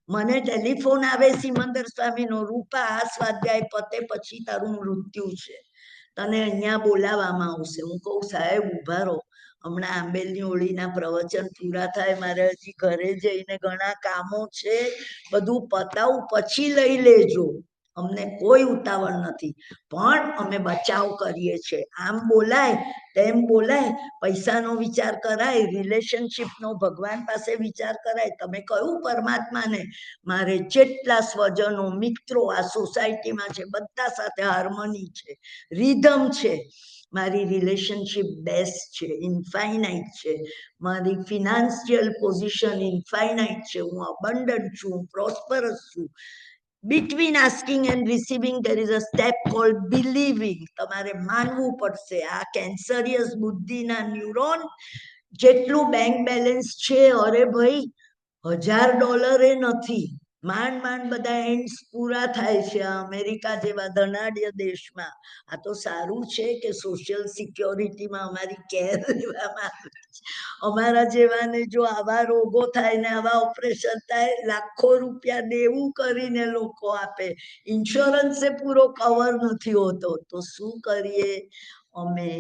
મને ટેલિફોન આવે સિમંદર સ્વામીનો, રૂપા આ સ્વાધ્યાય પતે પછી તારું મૃત્યુ છે, તને અહીંયા બોલાવવામાં આવશે. હું કહું સાહેબ ઉભા રહો, હમણાં આંબેલની હોળીના પ્રવચન પૂરા થાય, મારે હજી ઘરે જઈને ઘણા કામો છે, બધું પતાવું પછી લઈ લેજો, અમને કોઈ ઉતાવળ નથી. પણ અમે બચાવ કરીએ છીએ. આમ બોલાય તેમ બોલાય, પૈસાનો વિચાર કરાય, રિલેશનશીપનો ભગવાન પાસે વિચાર કરાય. તમે કયું પરમાત્માને, મારે જેટલા સ્વજનો મિત્રો આ સોસાયટીમાં છે બધા સાથે હાર્મની છે, રિધમ છે, મારી રિલેશનશીપ બેસ્ટ છે, ઇન્ફાઇનાઇટ છે, મારી ફિનાન્શિયલ પોઝિશન ઇન્ફાઇનાઇટ છે, હું અબન્ડન્ટ છું, પ્રોસ્પરસ છું. Between asking and receiving there is a step called believing. તમારે માનવું પડશે. આ કેન્સરિયસ બુદ્ધિના ન્યુરોન જેટલું બેંક બેલેન્સ છે, અરે ભાઈ $1000 નથી, માંડ બધા એન્ડ્સ પૂરા થાય છે અમેરિકા જેવા ધનાઢ્ય દેશમાં. આ તો સારું છે કે સોશિયલ સિક્યોરિટીમાં અમારી કેર લેવામાં આવે છે. અમારા જેવાને જો આવા રોગો થાય ને આવા ઓપરેશન થાય, લાખો રૂપિયા દેવું કરીને લોકો આપે, ઇન્સ્યોરન્સે પૂરો કવર નથી હોતો. તો શું કરીએ અમે?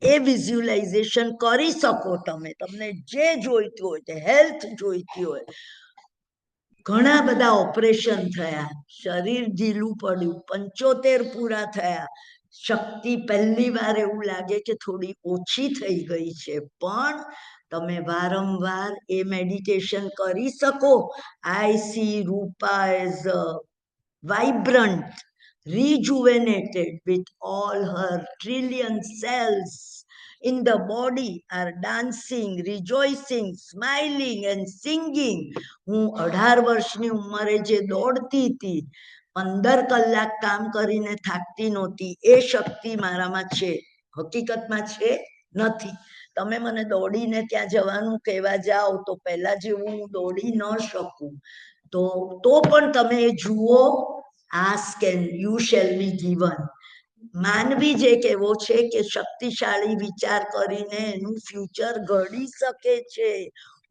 એ વિઝ્યુલાઇઝેશન કરી શકો તમે, તમને જે જોઈતું હોય તે, હેલ્થ જોઈતી હોય. ઘણા બધા ઓપરેશન થયા, શરીર ઢીલું પડ્યું, 75 પૂરા થયા, શક્તિ પહેલી વાર એવું લાગે કે થોડી ઓછી થઈ ગઈ છે, પણ તમે વારંવાર એ મેડિટેશન કરી શકો. I see Rupa as vibrant, rejuvenated with all her trillion cells in the body are dancing, rejoicing, smiling and singing. હું 18 વર્ષની ઉંમરે જે દોડતી હતી, 15 કલાક કામ કરીને થાકતી નહોતી, એ શક્તિ મારામાં છે. હકીકતમાં છે નથી. તમે મને દોડીને ત્યાં જવાનું કહેવા જાઓ તો પહેલા જેવું હું દોડી ન શકું, તો પણ તમે જુઓ ask and you shall be given. માનવી જ એક એવો છે કે શક્તિશાળી વિચાર કરીને એનું ફ્યુચર ઘડી શકે છે.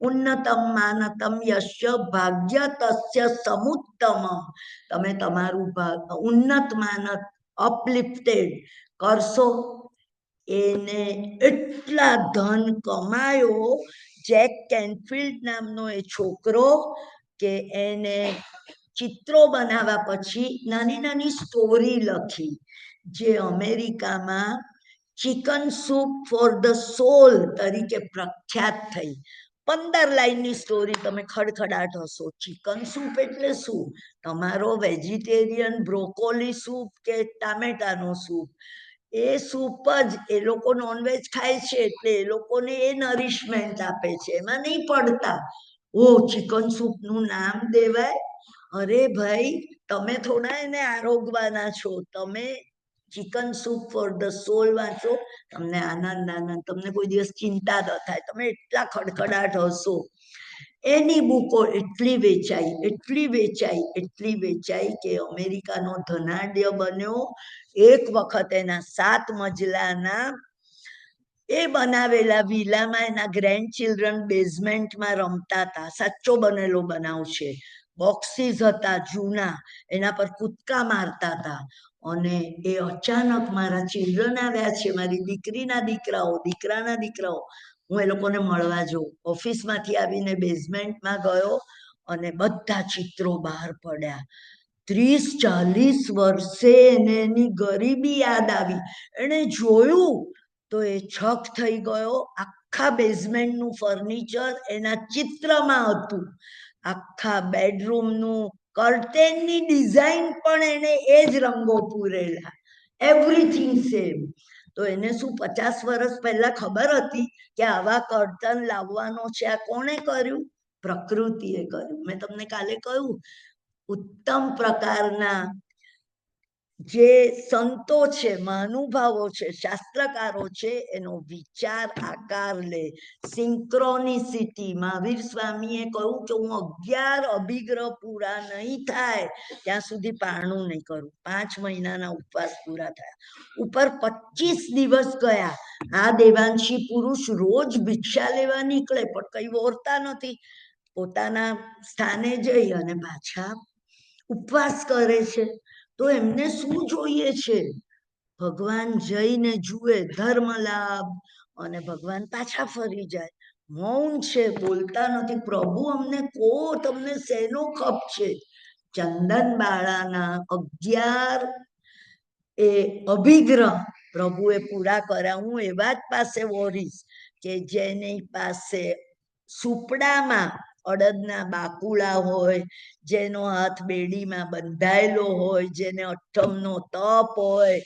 ઉન્નતમ માનતમ યશ્ય ભાગ્ય તસ્ય સમુત્તમ. તમે તમારું ઉન્નત માનત અપલિફ્ટેડ કરશો, એને એટલા ધન કમાયો. જેક કેનફિલ્ડ નામનો એ છોકરો કે એને ચિત્રો બનાવ્યા પછી નાની નાની સ્ટોરી લખી, જે અમેરિકામાં ચિકન સૂપ ફોર ધ સોલ તરીકે પ્રખ્યાત થઈ. 15 લાઈનની સ્ટોરી, તમે ખડખડાટ હશો. ચિકન સૂપ એટલે શું? તમારો વેજીટેરિયન બ્રોકોલી સૂપ કે ટામેટાનો સૂપ, એ સૂપ જ. એ લોકો નોનવેજ ખાય છે એટલે એ લોકોને એ નરિશમેન્ટ આપે છે, એમાં નહીં પડતા. ઓ ચિકન સૂપનું નામ દેવાય? અરે ભાઈ, તમે થોડા એને આરોગવાના છો. તમે ચિકન સૂપ ફોર ધ સોલ વાંચો, તમને આનંદ, તમને કોઈ દિવસ ચિંતા ન થાય. તમે એટલા ખડખડાટ હશો. એની બુકો એટલી વેચાઈ કે અમેરિકાનો ધનાઢ્ય બન્યો. એક વખત એના 7 મજલાના એ બનાવેલા વિલામાં એના ગ્રેન્ડ ચિલ્ડ્રન બેઝમેન્ટમાં રમતા હતા. સાચો બનેલો બનાવ છે. બોક્સીસ હતા જૂના, એના પર કૂદકા મારતા હતા. અને એ અચાનક, મારા ચિલ્ડ્રન આવ્યા છે, મારી દીકરીના દીકરાના દીકરાઓ, હું એ લોકોને મળવા જાઉં. ઓફિસમાંથી આવીને બેઝમેન્ટમાં ગયો અને બધા ચિત્રો બહાર પડ્યા. 30-40 વર્ષે એને એની ગરીબી યાદ આવી. એણે જોયું તો એ છક થઈ ગયો. આખા બેઝમેન્ટનું ફર્નિચર એના ચિત્રમાં હતું. આખા બેડરૂમનું કર્ટેનની ડિઝાઇન પણ એને એ જ રંગો પૂરેલા, એવરીથિંગ સેમ. તો એને શું 50 વર્ષ પહેલા ખબર હતી કે આવા કર્ટન લાવવાનો છે? આ કોણે કર્યું? પ્રકૃતિએ કર્યું. મેં તમને કાલે કહ્યું, ઉત્તમ પ્રકારના જે સંતો છે, મહાનુભાવો છે, શાસ્ત્રકારો છે, એનો વિચાર આકાર લે. સિંક્રોનિસિટી. મહાવીર સ્વામીએ કહ્યું કે હું 11 અભિગ્રહ પૂરા નહીં થાય ત્યાં સુધી પારણું નહીં કરું. 5 મહિનાના ઉપવાસ પૂરા થયા. ઉપર 25 દિવસ ગયા. આ દેવાંશી પુરુષ રોજ ભિક્ષા લેવા નીકળે, પણ કઈ ઓરતા નથી. પોતાના સ્થાને જઈ અને પાછા ઉપવાસ કરે છે. તો એમને શું જોઈએ છે? ભગવાન જઈને જુએ ધર્મ લાભ, અને ભગવાન પાછા ફરી જાય. મૌન છે, બોલતા નથી. પ્રભુ અમને કહો, તમને શેનો ખપ છે? ચંદન બાળાના 11 એ અભિગ્રહ પ્રભુએ પૂરા કર્યા. હું એવા જ પાસે વોરીશ કે જેની પાસે સુપડામાં અડદના બાકુડા હોય, જેનો હાથ બેડીમાં બંધાયેલો હોય, જેને અઠમનો તપ હોય,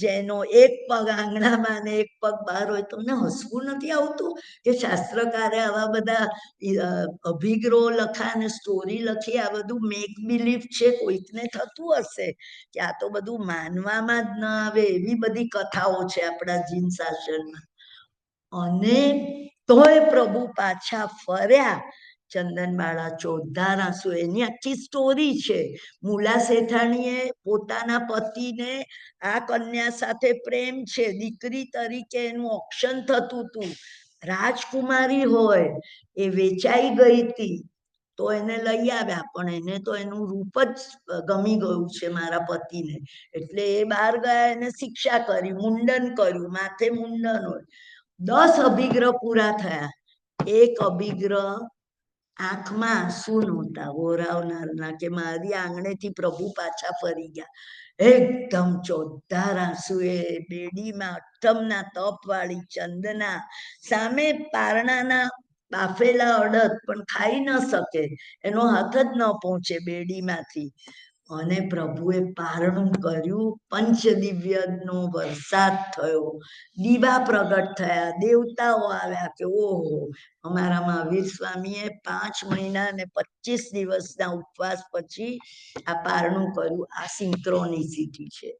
જેનો એક પગ આંગણામાં ને એક પગ બહાર હોય. તમને હસવું નથી આવતું કે શાસ્ત્રકારે આવા બધા અભિગ્રહો લખા અને સ્ટોરી લખી? આ બધું મેક બિલીફ છે. કોઈકને થતું હશે કે આ તો બધું માનવામાં જ ન આવે, એવી બધી કથાઓ છે આપણા જીન શાસનમાં. અને તોય પ્રભુ પાછા ફર્યા. ચંદનબાળા ચોધાર આંસુ, એની આખી સ્ટોરી છે. મુલા શેઠાણીએ પોતાના પતિને, આ કન્યા સાથે પ્રેમ છે, દીકરી તરીકે એનું ઓક્શન થતું હતું. રાજકુમારી હોય, એ વેચાઈ ગઈ હતી તો એને લઈ આવ્યા, પણ એને તો એનું રૂપ જ ગમી ગયું છે મારા પતિને. એટલે એ બહાર ગયા, એને શિક્ષા કરી, મુંડન કર્યું, માથે મુંડન હોય. 10 અભિગ્રહ પૂરા થયા. એક અભિગ્રહ આંખમાં આંસુ નહોતા વોરાવનારના કે મારી આંગણેથી પ્રભુ પાછા ફરી ગયા. એકદમ ચોધાર આંસુ. એ બેડીમાં અઠમના તપ વાળી ચંદના સામે પારણાના બાફેલા અડદ પણ ખાઈ ન શકે, એનો હાથ જ ન પહોંચે બેડીમાંથી. અને પ્રભુએ પારણું કર્યું. પંચદિવ્યનો વરસાદ થયો, દીવા પ્રગટ થયા, દેવતાઓ આવ્યા કે ઓહો, અમારા મહાવીર સ્વામીએ 5 મહિના ને 25 દિવસના ઉપવાસ પછી આ પારણું કર્યું. આ સિંક્રોનિસિટી છે.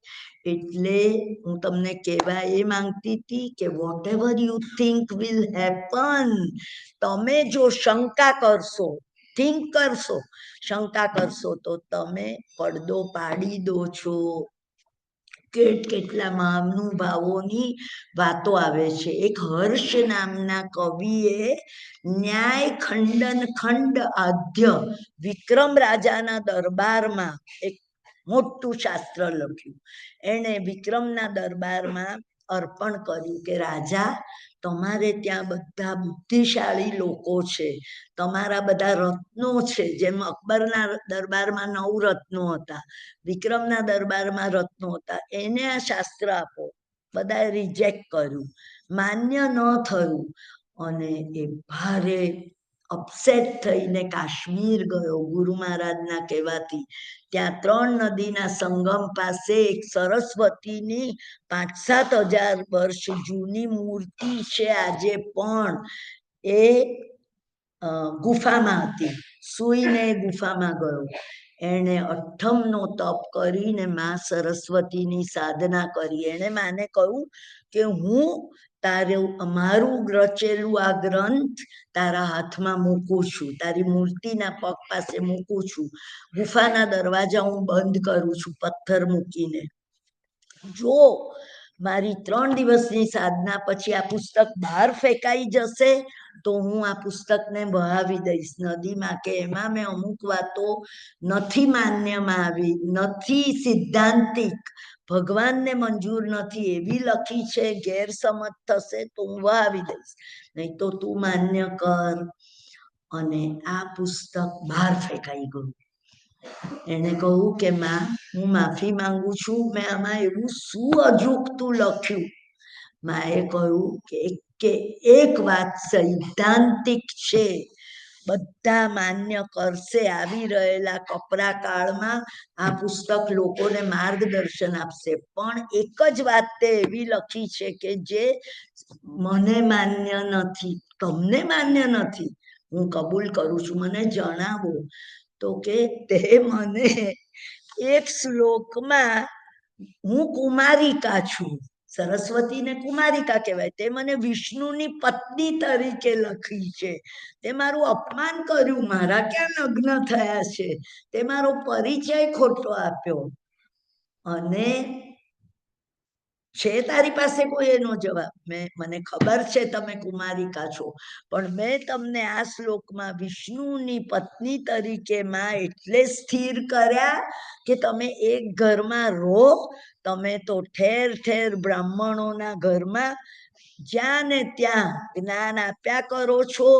એટલે હું તમને કહેવા એ માંગતી હતી કે whatever you think will happen, તમે જો શંકા કરશો, થિંક કરશો, શંકા કરશો તો તમે પડદો પાડી દો છો. કેટલા મહાનુભાવોની વાતો આવે છે. એક હર્ષ નામના કવિએ ન્યાય ખંડન ખંડ આદ્ય વિક્રમ રાજાના દરબારમાં એક મોટું શાસ્ત્ર લખ્યું. એણે વિક્રમના દરબારમાં અર્પણ કર્યું કે રાજા, તમારે ત્યાં બધા બુદ્ધિશાળી લોકો છે, તમારા બધા રત્નો છે. જેમ અકબરના દરબારમાં 9 રત્નો હતા, વિક્રમના દરબારમાં રત્નો હતા. એને આ શાસ્ત્ર આપો. બધાએ રિજેક્ટ કર્યું, માન્ય ન થયું. અને એ ભારે અપસેટ થઈને કાશ્મીર ગયો ગુરુ મહારાજના કહેવાથી. ત્યાં 3 નદીના સંગમ પાસે એક સરસ્વતીની 5-7 હજાર વર્ષ જૂની મૂર્તિ છે આજે પણ. એ ગુફામાં હતી, સૂઈને ગુફામાં ગયો. એણે 8મનો તપ કરીને માં સરસ્વતીની સાધના કરી. એણે માને કહ્યું કે હું મારું રચેલું આ ગ્રંથ તારા હાથમાં મૂકું છું, તારી મૂર્તિના પગ પાસે મૂકું છું. ગુફાના દરવાજા હું બંધ કરું છું પથ્થર મૂકીને. જો મારી 3 દિવસની સાધના પછી આ પુસ્તક બહાર ફેંકાઈ જશે તો હું આ પુસ્તકને વહાવી દઈશ નદીમાં, કે એમાં મેં અમુક વાતો નથી માન્યમાં આવી, નથી સિદ્ધાંતિક, ભગવાનને મંજૂર નથી એવી લખી છે, ગેરસમજ થશે તો હું વહાવી દઈશ, નહીં તો તું માન્ય કર. અને આ પુસ્તક બહાર ફેંકાઈ ગયું. એને કહું કે માં, હું માફી માંગુ છું, મેં આમાં એવું શું અજુગતું લખ્યું? માએ કહ્યું કે એક વાત સૈદ્ધાંતિક છે, બધા માન્ય કરશે. આવી રહેલા કપરા કાળમાં આ પુસ્તક લોકોને માર્ગદર્શન આપશે. પણ એક જ વાત તે એવી લખી છે કે જે મને માન્ય નથી, તમને માન્ય નથી. હું કબૂલ કરું છું, મને જણાવો. તો કે તે મને એક શ્લોકમાં, હું કુમારિકા છું, સરસ્વતીને કુમારિકા કહેવાય, તે મને વિષ્ણુની પત્ની તરીકે લખી છે. તે મારું અપમાન કર્યું, મારા ક્યાં લગ્ન થયા છે, તે મારો પરિચય ખોટો આપ્યો. અને છે તારી પાસે કોઈ એનો જવાબ? મને ખબર છે તમે કુમારિકા છો, પણ મેં તમને આ શ્લોકમાં વિષ્ણુની પત્ની તરીકે માં એટલે સ્થિર કર્યા કે તમે એક ઘરમાં રહો. તમે તો ઠેર ઠેર બ્રાહ્મણોના ઘરમાં જ્યાં ને ત્યાં જ્ઞાન આપ્યા કરો છો.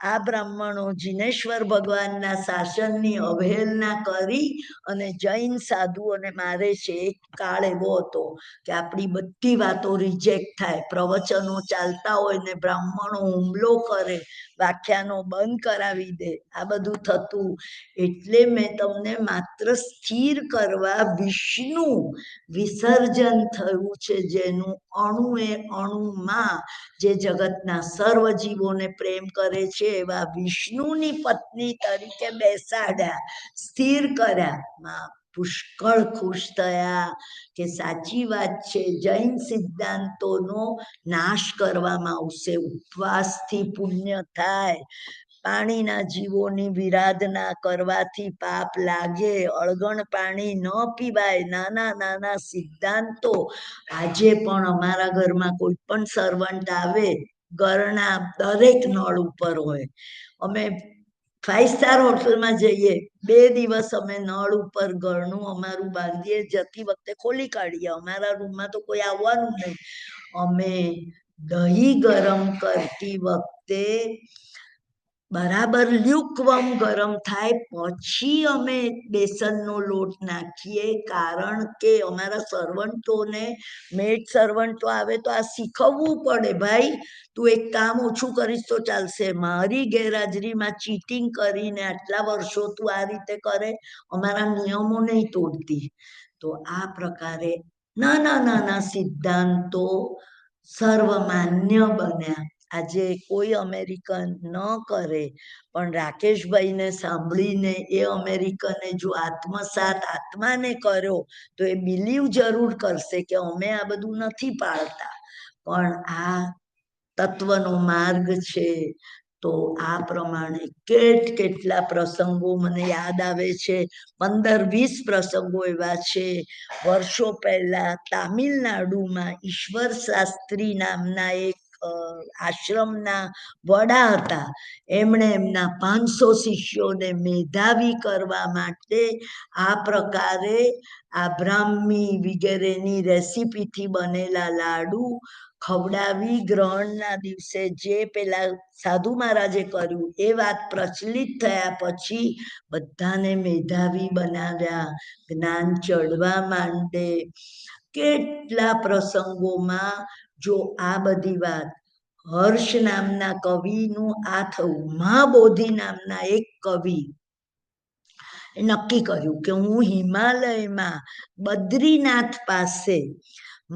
આ બ્રાહ્મણો જિનેશ્વર ભગવાનના શાસનની અવહેલના કરી અને જૈન સાધુઓને મારે છે. એક કાળ એવો હતો કે આપણી બધી વાતો રિજેક્ટ થાય, પ્રવચનો ચાલતા હોય ને બ્રાહ્મણો હુમલો કરે, વ્યાખ્યાનો બંધ કરાવી દે, આ બધું થતું. એટલે મેં તમને માત્ર સ્થિર કરવા વિષ્ણુ વિસર્જન થયું છે, જેનું અણુએ અણુમાં જે જગતના સર્વ જીવોને પ્રેમ કરે છે એવા વિષ્ણુની પત્ની તરીકે બેસાડ્યા, સ્થિર કર્યા. પુષ્કળ ખુશ થયા કે સાચી વાત છે, જૈન સિદ્ધાંતોનો નાશ કરવામાં આવશે. ઉપવાસથી પુણ્ય થાય, પાણીના જીવોની વિરાધના કરવાથી પાપ લાગે, અળગણ પાણી ન પીવાય, નાના નાના સિદ્ધાંતો આજે પણ અમારા ઘરમાં કોઈ પણ સર્વન્ટ આવે, ઘરના દરેક નળ ઉપર હોય. અમે 5 સ્ટાર હોટલમાં જઈએ, 2 દિવસ અમે નળ ઉપર ઘરનું અમારું બાંધીએ, જતી વખતે ખોલી કાઢીએ, અમારા રૂમમાં તો કોઈ આવવાનું નહીં. અમે દહીં ગરમ કરતી વખતે બરાબર લ્યુકવર્મ ગરમ થાય પછી અમે બેસનનો લોટ નાખીએ, કારણ કે અમારા સર્વન્ટોને, મેડ સર્વન્ટો આવે તો આ શીખવવું પડે. ભાઈ, તું એક કામ ઓછું કરીશ તો ચાલશે, મારી ગેરહાજરીમાં ચીટિંગ કરીને આટલા વર્ષો તું આ રીતે કરે, અમારા નિયમો નહીં તોડતી. તો આ પ્રકારે નાના નાના સિદ્ધાંતો સર્વમાન્ય બન્યા. આજે કોઈ અમેરિકન ન કરે, પણ રાકેશભાઈને સાંભળીને એ અમેરિકને જો આત્મસાત આત્માને કર્યો તો એ બિલીવ જરૂર કરશે કે અમે આ બધું નથી પાળતા. પણ આ તત્વનો માર્ગ છે, તો આ પ્રમાણે કેટલા પ્રસંગો મને યાદ આવે છે. 15-20 પ્રસંગો એવા છે. વર્ષો પહેલા તામિલનાડુમાં ઈશ્વર શાસ્ત્રી નામના એક આશ્રમના વડા હતા. એમણે એમના 500 શિષ્યોને મેધાવી કરવા માટે આ પ્રકારે આ બ્રાહ્મી વગેરેની રેસીપીથી બનેલા લાડુ ખવડાવી ગ્રહણના દિવસે જે પેલા સાધુ મહારાજે કર્યું એ વાત પ્રચલિત થયા પછી બધાને મેધાવી બનાવ્યા, જ્ઞાન ચડવા માંડે. કેટલા પ્રસંગોમાં જો આ બધી વાત હર્ષ નામના કવિનું આ થયું. મહાબોધિ નામના એક કવિ નક્કી કર્યું કે હું હિમાલયમાં બદ્રીનાથ પાસે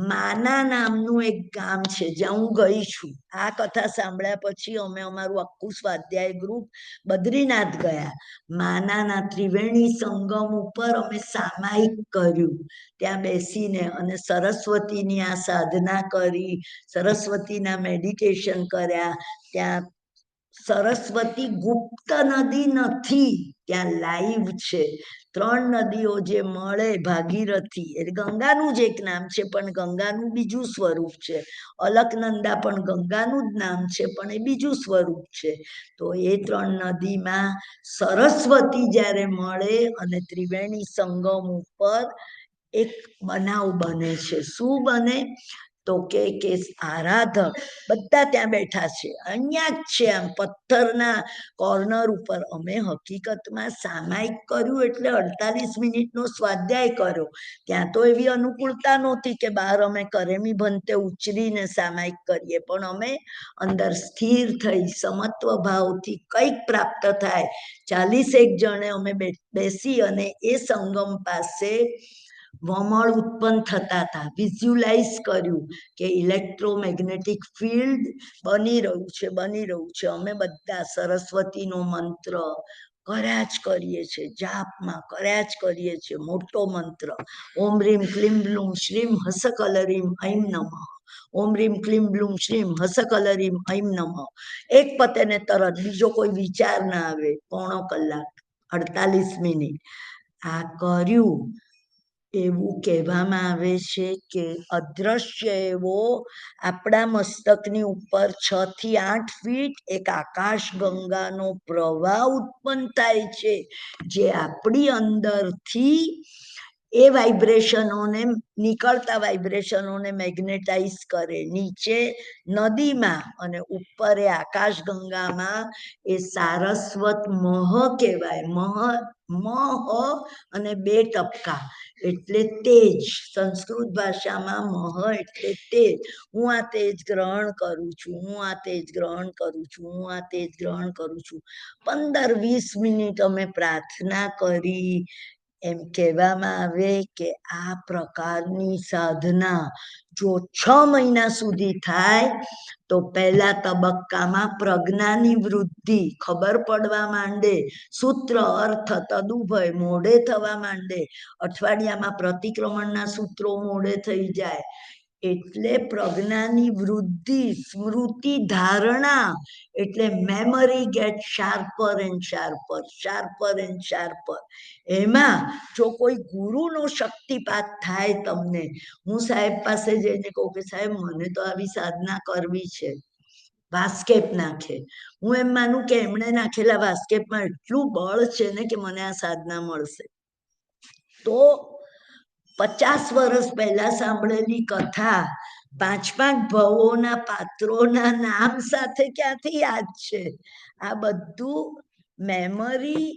માના નામનું એક ગામ છે જ્યાં હું ગઈ છું. આ કથા સાંભળ્યા પછી અમે અમારું આખું સ્વાધ્યાય ગ્રુપ બદ્રીનાથ ગયા. માનાના ત્રિવેણી સંગમ ઉપર અમે સામાયિક કર્યું. ત્યાં બેસીને અને સરસ્વતીની આ સાધના કરી, સરસ્વતીના મેડિટેશન કર્યા. ત્યાં સરસ્વતી ગુપ્ત નદી નથી, ત્યાં લાઈવ છે. 3 નદીઓ જે મળે, ભાગીરથી એટલે ગંગાનું જ એક નામ છે પણ ગંગાનું બીજું સ્વરૂપ છે. અલકનંદા પણ ગંગાનું જ નામ છે પણ એ બીજું સ્વરૂપ છે. તો એ 3 નદીમાં સરસ્વતી જ્યારે મળે અને ત્રિવેણી સંગમ ઉપર એક બનાવ બને છે. શું બને? તો કે આરાધક બધા ત્યાં બેઠા છે, અહીંયા જ છે, આમ પથ્થરના કોર્નર ઉપર. અમે હકીકતમાં સામાયિક કર્યું એટલે 48 મિનિટનો સ્વાધ્યાય કર્યો. ત્યાં તો એવી અનુકૂળતા નહોતી કે બહાર અમે કરેમી ભંતે ઉછરીને સામાયિક કરીએ, પણ અમે અંદર સ્થિર થઈ સમત્વ ભાવથી કંઈક પ્રાપ્ત થાય. 40 જણે અમે બેસી અને એ સંગમ પાસે વમળ ઉત્પન્ન થતા હતા. વિઝ્યુલાઇઝ કર્યું કે ઇલેક્ટ્રોમેગ્નેટિક ફિલ્ડ બની રહ્યું છે. અમે બધા સરસ્વતીનો મંત્ર કર્યા જ કરીએ છીએ, જાપમાં કર્યા જ કરીએ છીએ. મોટો મંત્ર ઓમ રીમ ક્લીમ બ્લુમ શ્રીમ હસકલરીમ ઐમ નમઃ. ઓમ રીમ ક્લીમ બ્લુમ શ્રીમ હસકલરીમ ઐમ નમઃ. એક પતે ને તરત બીજો કોઈ વિચાર ના આવે. 1/4 કલાક, 48 મિનિટ આ કર્યું. એવું કહેવામાં આવે છે કે અદ્રશ્ય એવો આપણા મસ્તકની ઉપર 6 થી 8 ફીટ એક આકાશ ગંગાનો પ્રવાહ ઉત્પન્ન થાય છે, જે આપણી અંદરથી એ વાઇબ્રેશનોને, નીકળતા વાઇબ્રેશનોને મેગ્નેટાઇઝ કરે. નીચે નદીમાં અને ઉપર એ આકાશ ગંગામાં એ સારસ્વત મહ કહેવાય. મહ અને 2 ટપકા એટલે તેજ. સંસ્કૃત ભાષામાં મહ એટલે તેજ. હું આ તેજ ગ્રહણ કરું છું, હું આ તેજ ગ્રહણ કરું છું, હું આ તેજ ગ્રહણ કરું છું. 15-20 મિનિટ અમે પ્રાર્થના કરી. એમ કહેવામાં આવે કે આ પ્રકારની સાધના જો 6 મહિના સુધી થાય તો પહેલા તબક્કામાં પ્રજ્ઞાની વૃદ્ધિ ખબર પડવા માંડે, સૂત્ર અર્થ તદુભય મોઢે થવા માંડે. અઠવાડિયામાં પ્રતિક્રમણના સૂત્રો મોઢે થઈ જાય. એટલે પ્રજ્ઞાની વૃદ્ધિ, સ્મૃતિ ધારણા એટલે memory get sharper and sharper, sharper and sharper. એમાં જો કોઈ ગુરુનો શક્તિપાત થાય તમને, હું સાહેબ પાસે જઈને કહું કે સાહેબ મને તો આવી સાધના કરવી છે, વાસ્કેપ નાખે. હું એમ માનું કે એમણે નાખેલા વાસ્કેપમાં એટલું બળ છે ને કે મને આ સાધના મળશે. તો 50 વર્ષ પહેલા સાંભળેલી કથા 5-5 ભવોના પાત્રોના નામ સાથે ક્યાંથી યાદ છે? આ બધું મેમરી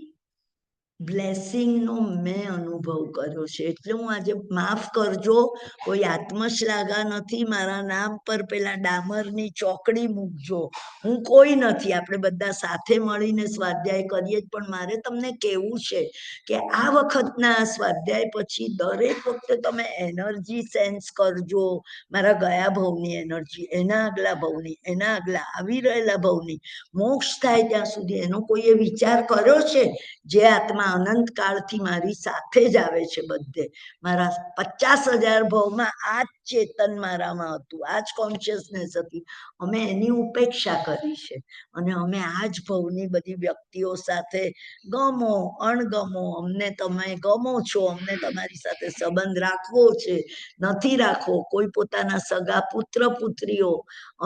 બ્લેસિંગનો મેં અનુભવ કર્યો છે. એટલે હું આજે, માફ કરજો, કોઈ આત્મશ્લાઘા નથી. મારા નામ પર પેલા ડામરની ચોકડી મૂકજો. હું કોઈ નથી, આપણે બધા સાથે મળીને સ્વાધ્યાય કરીએ જ. પણ મારે તમને કહેવું છે કે આ વખતના સ્વાધ્યાય પછી દરેક વખતે તમે એનર્જી સેન્સ કરજો. મારા ગયા ભવની એનર્જી, એના આગલા ભવની, એના આગલા આવી રહેલા ભવની, મોક્ષ થાય ત્યાં સુધી એનો કોઈએ વિચાર કર્યો છે? જે આત્મા અનંતકાળથી મારી સાથે જ આવે છે બધે, મારા 50,000 ભવમાં આ ચેતન મારામાં હતું, આ જ કોન્શિયસનેસ હતી. અમે એની ઉપેક્ષા કરી છે અને અમે આ જ ભવની બધી વ્યક્તિઓ સાથે ગમો અણગમો, અમને તમે ગમો છો, અમને તમારી સાથે સંબંધ રાખવો છે, નથી રાખવો. કોઈ પોતાના સગા પુત્ર પુત્રીઓ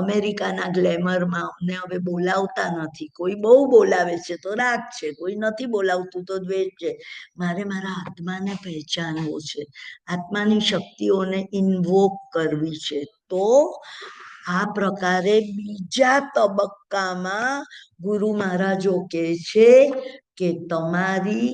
અમેરિકાના ગ્લેમરમાં અમને હવે બોલાવતા નથી. કોઈ બહુ બોલાવે છે તો રાગ છે, કોઈ નથી બોલાવતું તો દ્વેષ છે. મારે મારા આત્માને પહેચાનવો છે, આત્માની શક્તિઓને ઇન્વોક કરવી છે. તો આ પ્રકારે બીજા તબક્કામાં ગુરુ મહારાજો કહે છે કે તમારી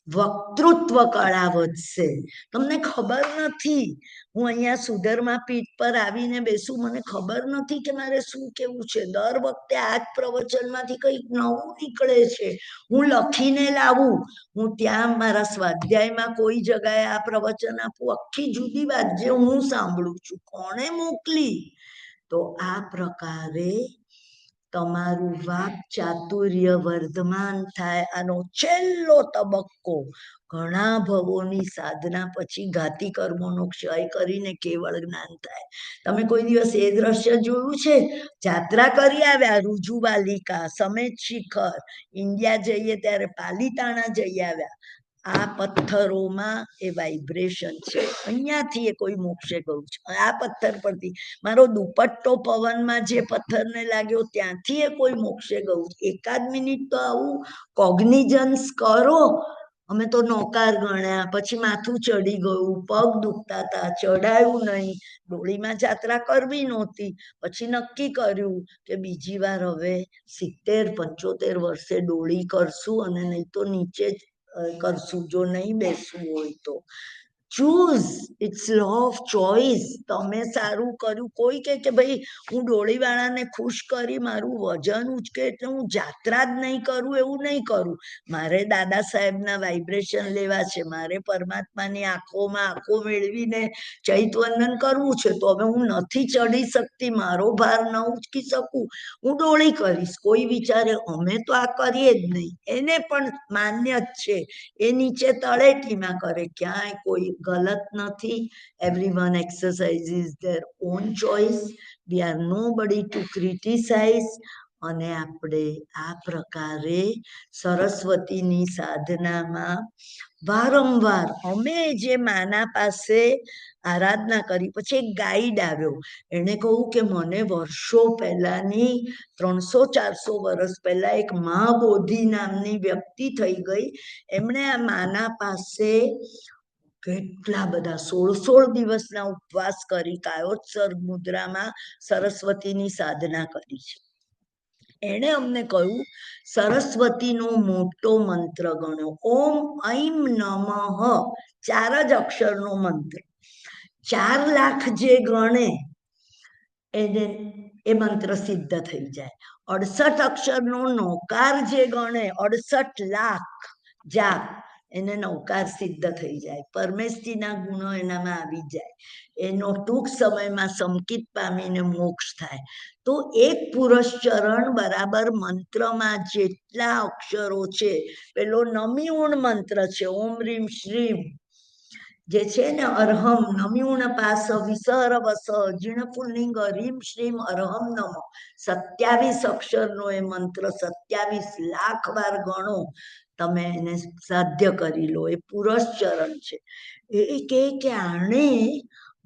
વક્તૃત્વ કળા વધશે. તમને ખબર નથી, હું અહીંયા સુધરમાં પીઠ પર આવીને બેસું, મને ખબર નથી કે મારે શું કેવું છે. દર વખતે આ જ પ્રવચનમાંથી કંઈક નવું નીકળે છે. હું લખીને લાવું, હું ત્યાં મારા સ્વાધ્યાયમાં કોઈ જગાએ આ પ્રવચન આપું, આખી જુદી વાત જે હું સાંભળું છું, કોણે મોકલી. તો આ પ્રકારે તમારું વાક ચાતુર્ય વર્ધમાન થાય. આનો છેલ્લો તબક્કો ઘણા ભવોની સાધના પછી ઘાતી કર્મોનો ક્ષય કરીને કેવળ જ્ઞાન થાય. તમે કોઈ દિવસ એ દ્રશ્ય જોયું છે? જાત્રા કરી આવ્યા, રુજુવાલિકા, સમેત શિખર, ઇન્ડિયા જઈએ ત્યારે પાલીતાણા જઈ આવ્યા. આ પથ્થરોમાં એ વાઇબ્રેશન છે. અહીંયાથી એ કોઈ મોક્ષે ગયું છે. આ પથ્થર પરથી મારો દુપટ્ટો પવનમાં જે પથ્થરને લાગ્યો ત્યાંથી એ કોઈ મોક્ષે ગયું. એકાદ મિનિટ તો આવું કોગ્નિઝન્સ કરો. અમે તો નોકાર ગણ્યા, પછી માથું ચડી ગયું, પગ દુખતા હતા, ચડાયું નહીં, ડોળીમાં જાત્રા કરવી નહોતી. પછી નક્કી કર્યું કે બીજી વાર હવે 70-75 વર્ષે ડોળી કરશું અને નહીં તો નીચે જ કરશું, જો નહીં બેસવું હોય તો. Choose, it's law of choice. તમે સારું કર્યું. કોઈ કે ભાઈ હું ડોળીવાળાને ખુશ કરી મારું વજન ઉચકે એટલે હું જાત્રા જ નહીં કરું, એવું નહીં કરું. મારે દાદા સાહેબના વાઇબ્રેશન લેવા છે, મારે પરમાત્માની આંખોમાં આંખો મેળવીને ચૈતવંદન કરવું છે. તો હવે હું નથી ચડી શકતી, મારો ભાર ન ઉચકી શકું, હું ડોળી કરીશ. કોઈ વિચારે અમે તો આ કરીએ જ નહીં, એને પણ માન્ય જ છે, એ નીચે તળેટીમાં કરે, ક્યાંય કોઈ ગલત નથી. everyone exercises their own choice. we are nobody to criticize. અને આપણે આ પ્રકારે સરસ્વતીની સાધનામાં વારંવાર અમે જે માના પાસે આરાધના કરી, પછી એક ગાઈડ આવ્યો, એને કહું કે મને વર્ષો પહેલાની 300-400 વર્ષ પહેલા એક મહાબોધિ નામની વ્યક્તિ થઈ ગઈ. એમણે આ માના પાસે કેટલા બધા 16 દિવસના ઉપવાસ કરી કાયોત્સર્ગ મુદ્રામાં સરસ્વતીની સાધના કરી છે. એણે અમને કહ્યું સરસ્વતીનો મોટો મંત્ર ગણો, ઓમ ઐમ નમઃ, 4 જ અક્ષરનો મંત્ર. 4 લાખ જે ગણે એને એ મંત્ર સિદ્ધ થઈ જાય. 68 અક્ષરનો નૌકાર જે ગણે, 68 લાખ જાપ, એને નૌકાર સિદ્ધ થઈ જાય. પરમેશજીના ગુણો એનામાં આવી જાય, એનો ટૂંક સમયમાં સંકિત પામીને મોક્ષ થાય. તો એક પુરશ્ચરણ બરાબર મંત્રમાં જેટલા અક્ષરો છે, પેલો નમિઉણ મંત્ર છે ઓમ રીમ શ્રીમ, જે છે ને અર્હમ, નમિઉણ પાસ વિસર વસ જીણ પુલ્લિંગ રીમ શ્રીમ અર્હમ નમ, 27 અક્ષરનો એ મંત્ર 27 લાખ વાર ગણો, તમે એને સાધ્ય કરી લો. એ પુરશ્ચરણ છે. એ કે આણે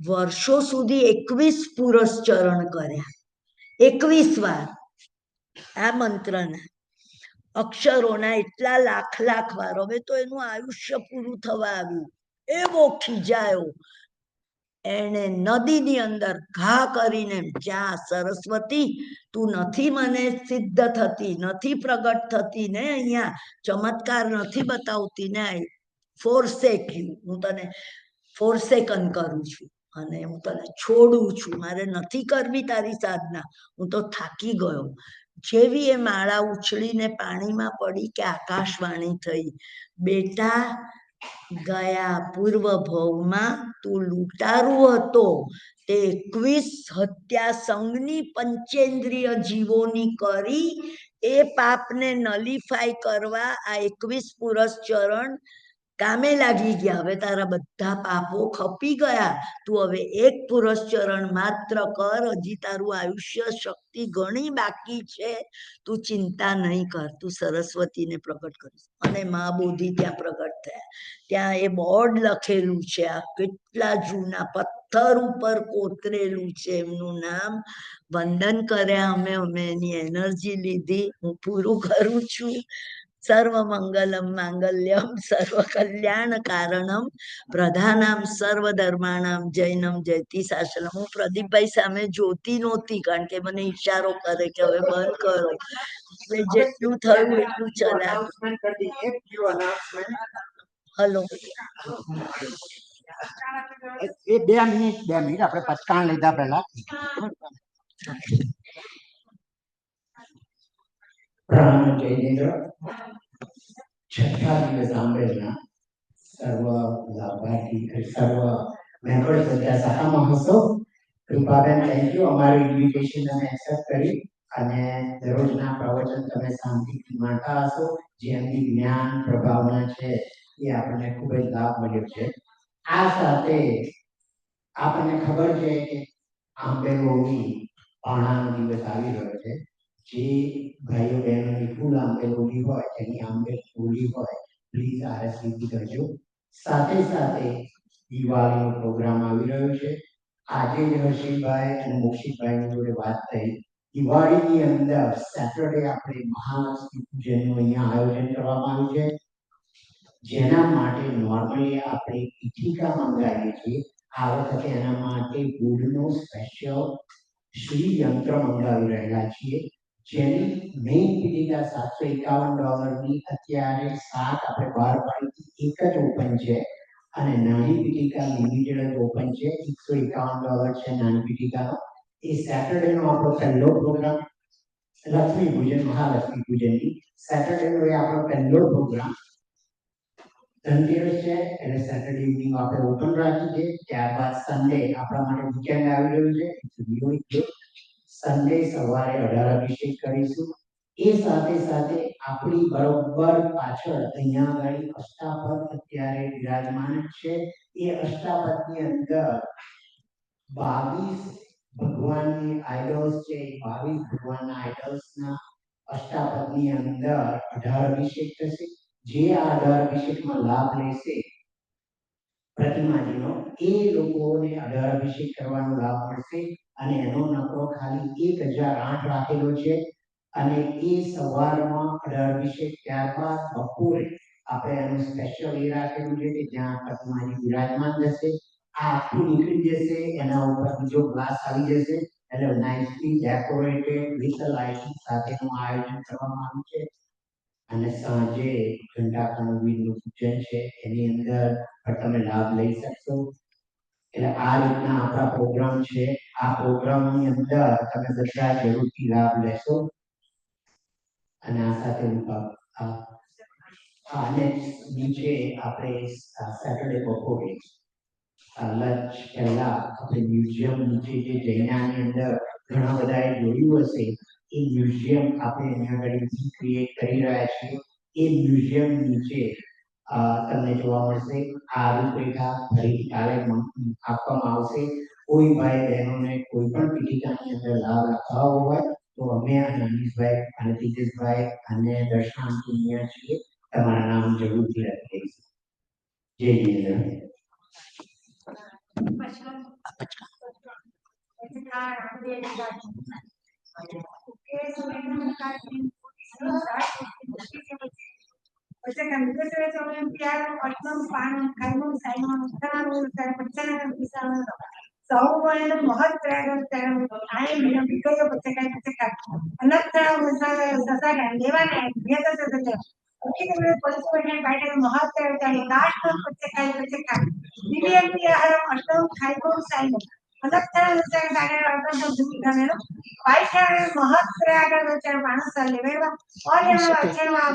વર્ષો સુધી 21 પુરશ્ચરણ કર્યા, 21 વાર આ મંત્રના અક્ષરોના એટલા લાખ વાર. હવે તો એનું આયુષ્ય પૂરું થવા આવ્યું. એવો ખીજાયો, એને નદીની અંદર ઘા કરીને, જ્યાં સરસ્વતી તું નથી મને સિદ્ધ થતી, નથી પ્રગટ થતી ને, અહીંયા ચમત્કાર નથી બતાવતી ને, ફોરસેક યુ, હું તને ફોરસેકન કરું છું અને હું તને છોડું છું, મારે નથી કરવી તારી સાધના, હું તો થાકી ગયો. જેવી એ માળા ઉછળીને પાણીમાં પડી કે આકાશવાણી થઈ, બેટા ગયા પૂર્વ ભવમાં તું લૂંટારું હતો, તે 21 હત્યા સંઘની પંચેન્દ્રિય જીવોની કરી, એ પાપને નલિફાય કરવા આ 21 પુરશ્ચરણ કામે લાગી ગયા, હવે તારા બધા પાપો ખપી ગયા, તું હવે એક પુરસ્ચરણ માત્ર કર, હજી તારું આયુષ્ય શક્તિ ઘણી બાકી છે, તું ચિંતા નહીં કર, તું સરસ્વતીને પ્રગટ કરીશ. અને મા બોધિ ત્યાં પ્રગટ થયા. ત્યાં એ બોર્ડ લખેલું છે, આ કેટલા જૂના પથ્થર ઉપર કોતરેલું છે એમનું નામ. વંદન કર્યા અમે એની એનર્જી લીધી. હું પૂરું કરું છું. સર્વ મંગલમ માંગલ્યમ સર્વ કલ્યાણ કારણમ પ્રધાનામ સર્વ ધર્માણામ જૈનમ જયતિ શાસનમ. હું પ્રદીપભાઈ સામે જોતી નહોતી, કારણ કે મને ઈશારો કરે કે હવે બંધ કરો, એટલે જેટલું થયું એટલું ચલાવ્યું. હલો, એ 2 મિનિટ આપણે પચકાણ લીધા પહેલા. જૈનેન્દ્ર છઠ્ઠા દિવસ આંબેડના સર્વ લાભાર્થી સર્વ મેમ્બર્સ બધા સહામાં હશો. કૃપાબેન, થેન્ક યુ અમારું ઇન્વિટેશન તમે એક્સેપ્ટ કરી અને દરરોજના પ્રવચન તમે શાંતિથી માણતા હશો. જે એમની જ્ઞાન પ્રભાવના છે એ આપણને ખૂબ જ લાભ મળ્યો છે. આ સાથે આપણને ખબર છે કે આંબેલોની પાણાનો દિવસ આવી રહ્યો છે. જે ભાઈઓ બહેનોની ફૂલ આંબેલોની હોય, જેની આંબેલોની હોય, પ્લીઝ આરએસવીપી કરજો. સાથે સાથે દિવાળીનો પ્રોગ્રામ આવી રહ્યો છે. આજે જ હર્ષિભાઈ અને મોક્ષિતભાઈની જોડે વાત થઈ. દિવાળીની અંદર સેટરડે આપણે મહાલક્ષ્મી પૂજનનું અહીંયા આયોજન કરવામાં આવ્યું છે, જેના માટે નોર્મલી આપણે પીઠિકા મંગાવીએ છીએ. આ વખતે એના માટે વુડનો સ્પેશિયલ શ્રી યંત્ર મંગાવી રહ્યા છીએ, જેની મેઇન પીઠિકા $751 અત્યારે 7 આપણે 12 પાડીથી એક જ ઓપન છે, અને નાની પીઠિકા લિમિટેડ જ ઓપન છે. $151 છે નાની પીઠિકાનો. એ સેટરડેનો આપણો પહેલો પ્રોગ્રામ, લક્ષ્મી પૂજન, મહાલક્ષ્મી પૂજનની સેટરડેનો એ આપણો પહેલો પ્રોગ્રામ. ધનતેરસ છે એટલે સેટરડે ઇવનિંગ આપણે ઓપન રાખી છે. ત્યારબાદ સન્ડે આપણા માટે વીકેન્ડ આવી રહ્યું છે, સન્ડે સવારે 18 અભિષેક કરીશું. એ સાથે સાથે આપણી બરોબર પાછળ અહીંયા આગળ અષ્ટાપદ અત્યારે વિરાજમાન છે. એ અષ્ટાપદની અંદર 22 ભગવાનની આઇડલ્સ છે. 22 ભગવાનના આઇડલ્સના અષ્ટાપદની અંદર 18 અભિષેક થશે. જે આ 18 અભિષેકમાં લાભ લેશે પ્રતિમાજીનો, એ લોકોને 18 અભિષેક કરવાનો લાભ મળશે. અને એનો નફો ખાલી 1008 રાખેલો છે. અને એ સવારમાં 18 અભિષેક, ત્યારબાદ બપોરે આપણે એનું સ્પેશિયલ એ રાખેલું છે કે જ્યાં પ્રતિમાજી વિરાજમાન થશે. આ આખું નીકળી જશે, એના ઉપર બીજો ગ્લાસ આવી જશે, એટલે નાઇસલી ડેકોરેટેડ વિથ લાઇટિંગ સાથેનું આયોજન કરવામાં આવ્યું છે. અને સાંજે ઘંટાકર્ણવીરનું પૂજન છે, એની અંદર તમે લાભ લઈ શકશો. એટલે આ રીતના આપણા પ્રોગ્રામ છે. આ પ્રોગ્રામની અંદર તમે બધા જરૂરથી લાભ લેશો. અને આ સાથે અને નીચે આપણે સેટરડે બપોરે લંચ પહેલા આપણે મ્યુઝિયમ નીચે જે જૈનાની અંદર ઘણા બધાએ જોયું હશે, એ મ્યુઝિયમ આપણે અહીંયા આગળ ક્રિએટ કરી રહ્યા છીએ. એ મ્યુઝિયમ નીચે તમને જોવા મળશે. આ રૂપરેખા ફરીથી કાલે આપવામાં આવશે. કોઈ ભાઈ બહેનોને કોઈ પણ પીઠિકાની અંદર લાભ રાખવા હોય તો અમે અને અનીશભાઈ અને તેજસભાઈ અને દર્શનાંત અહીંયા છીએ, તમારા નામ જરૂરથી લખી દઈશું. જય જિનેન્દ્ર.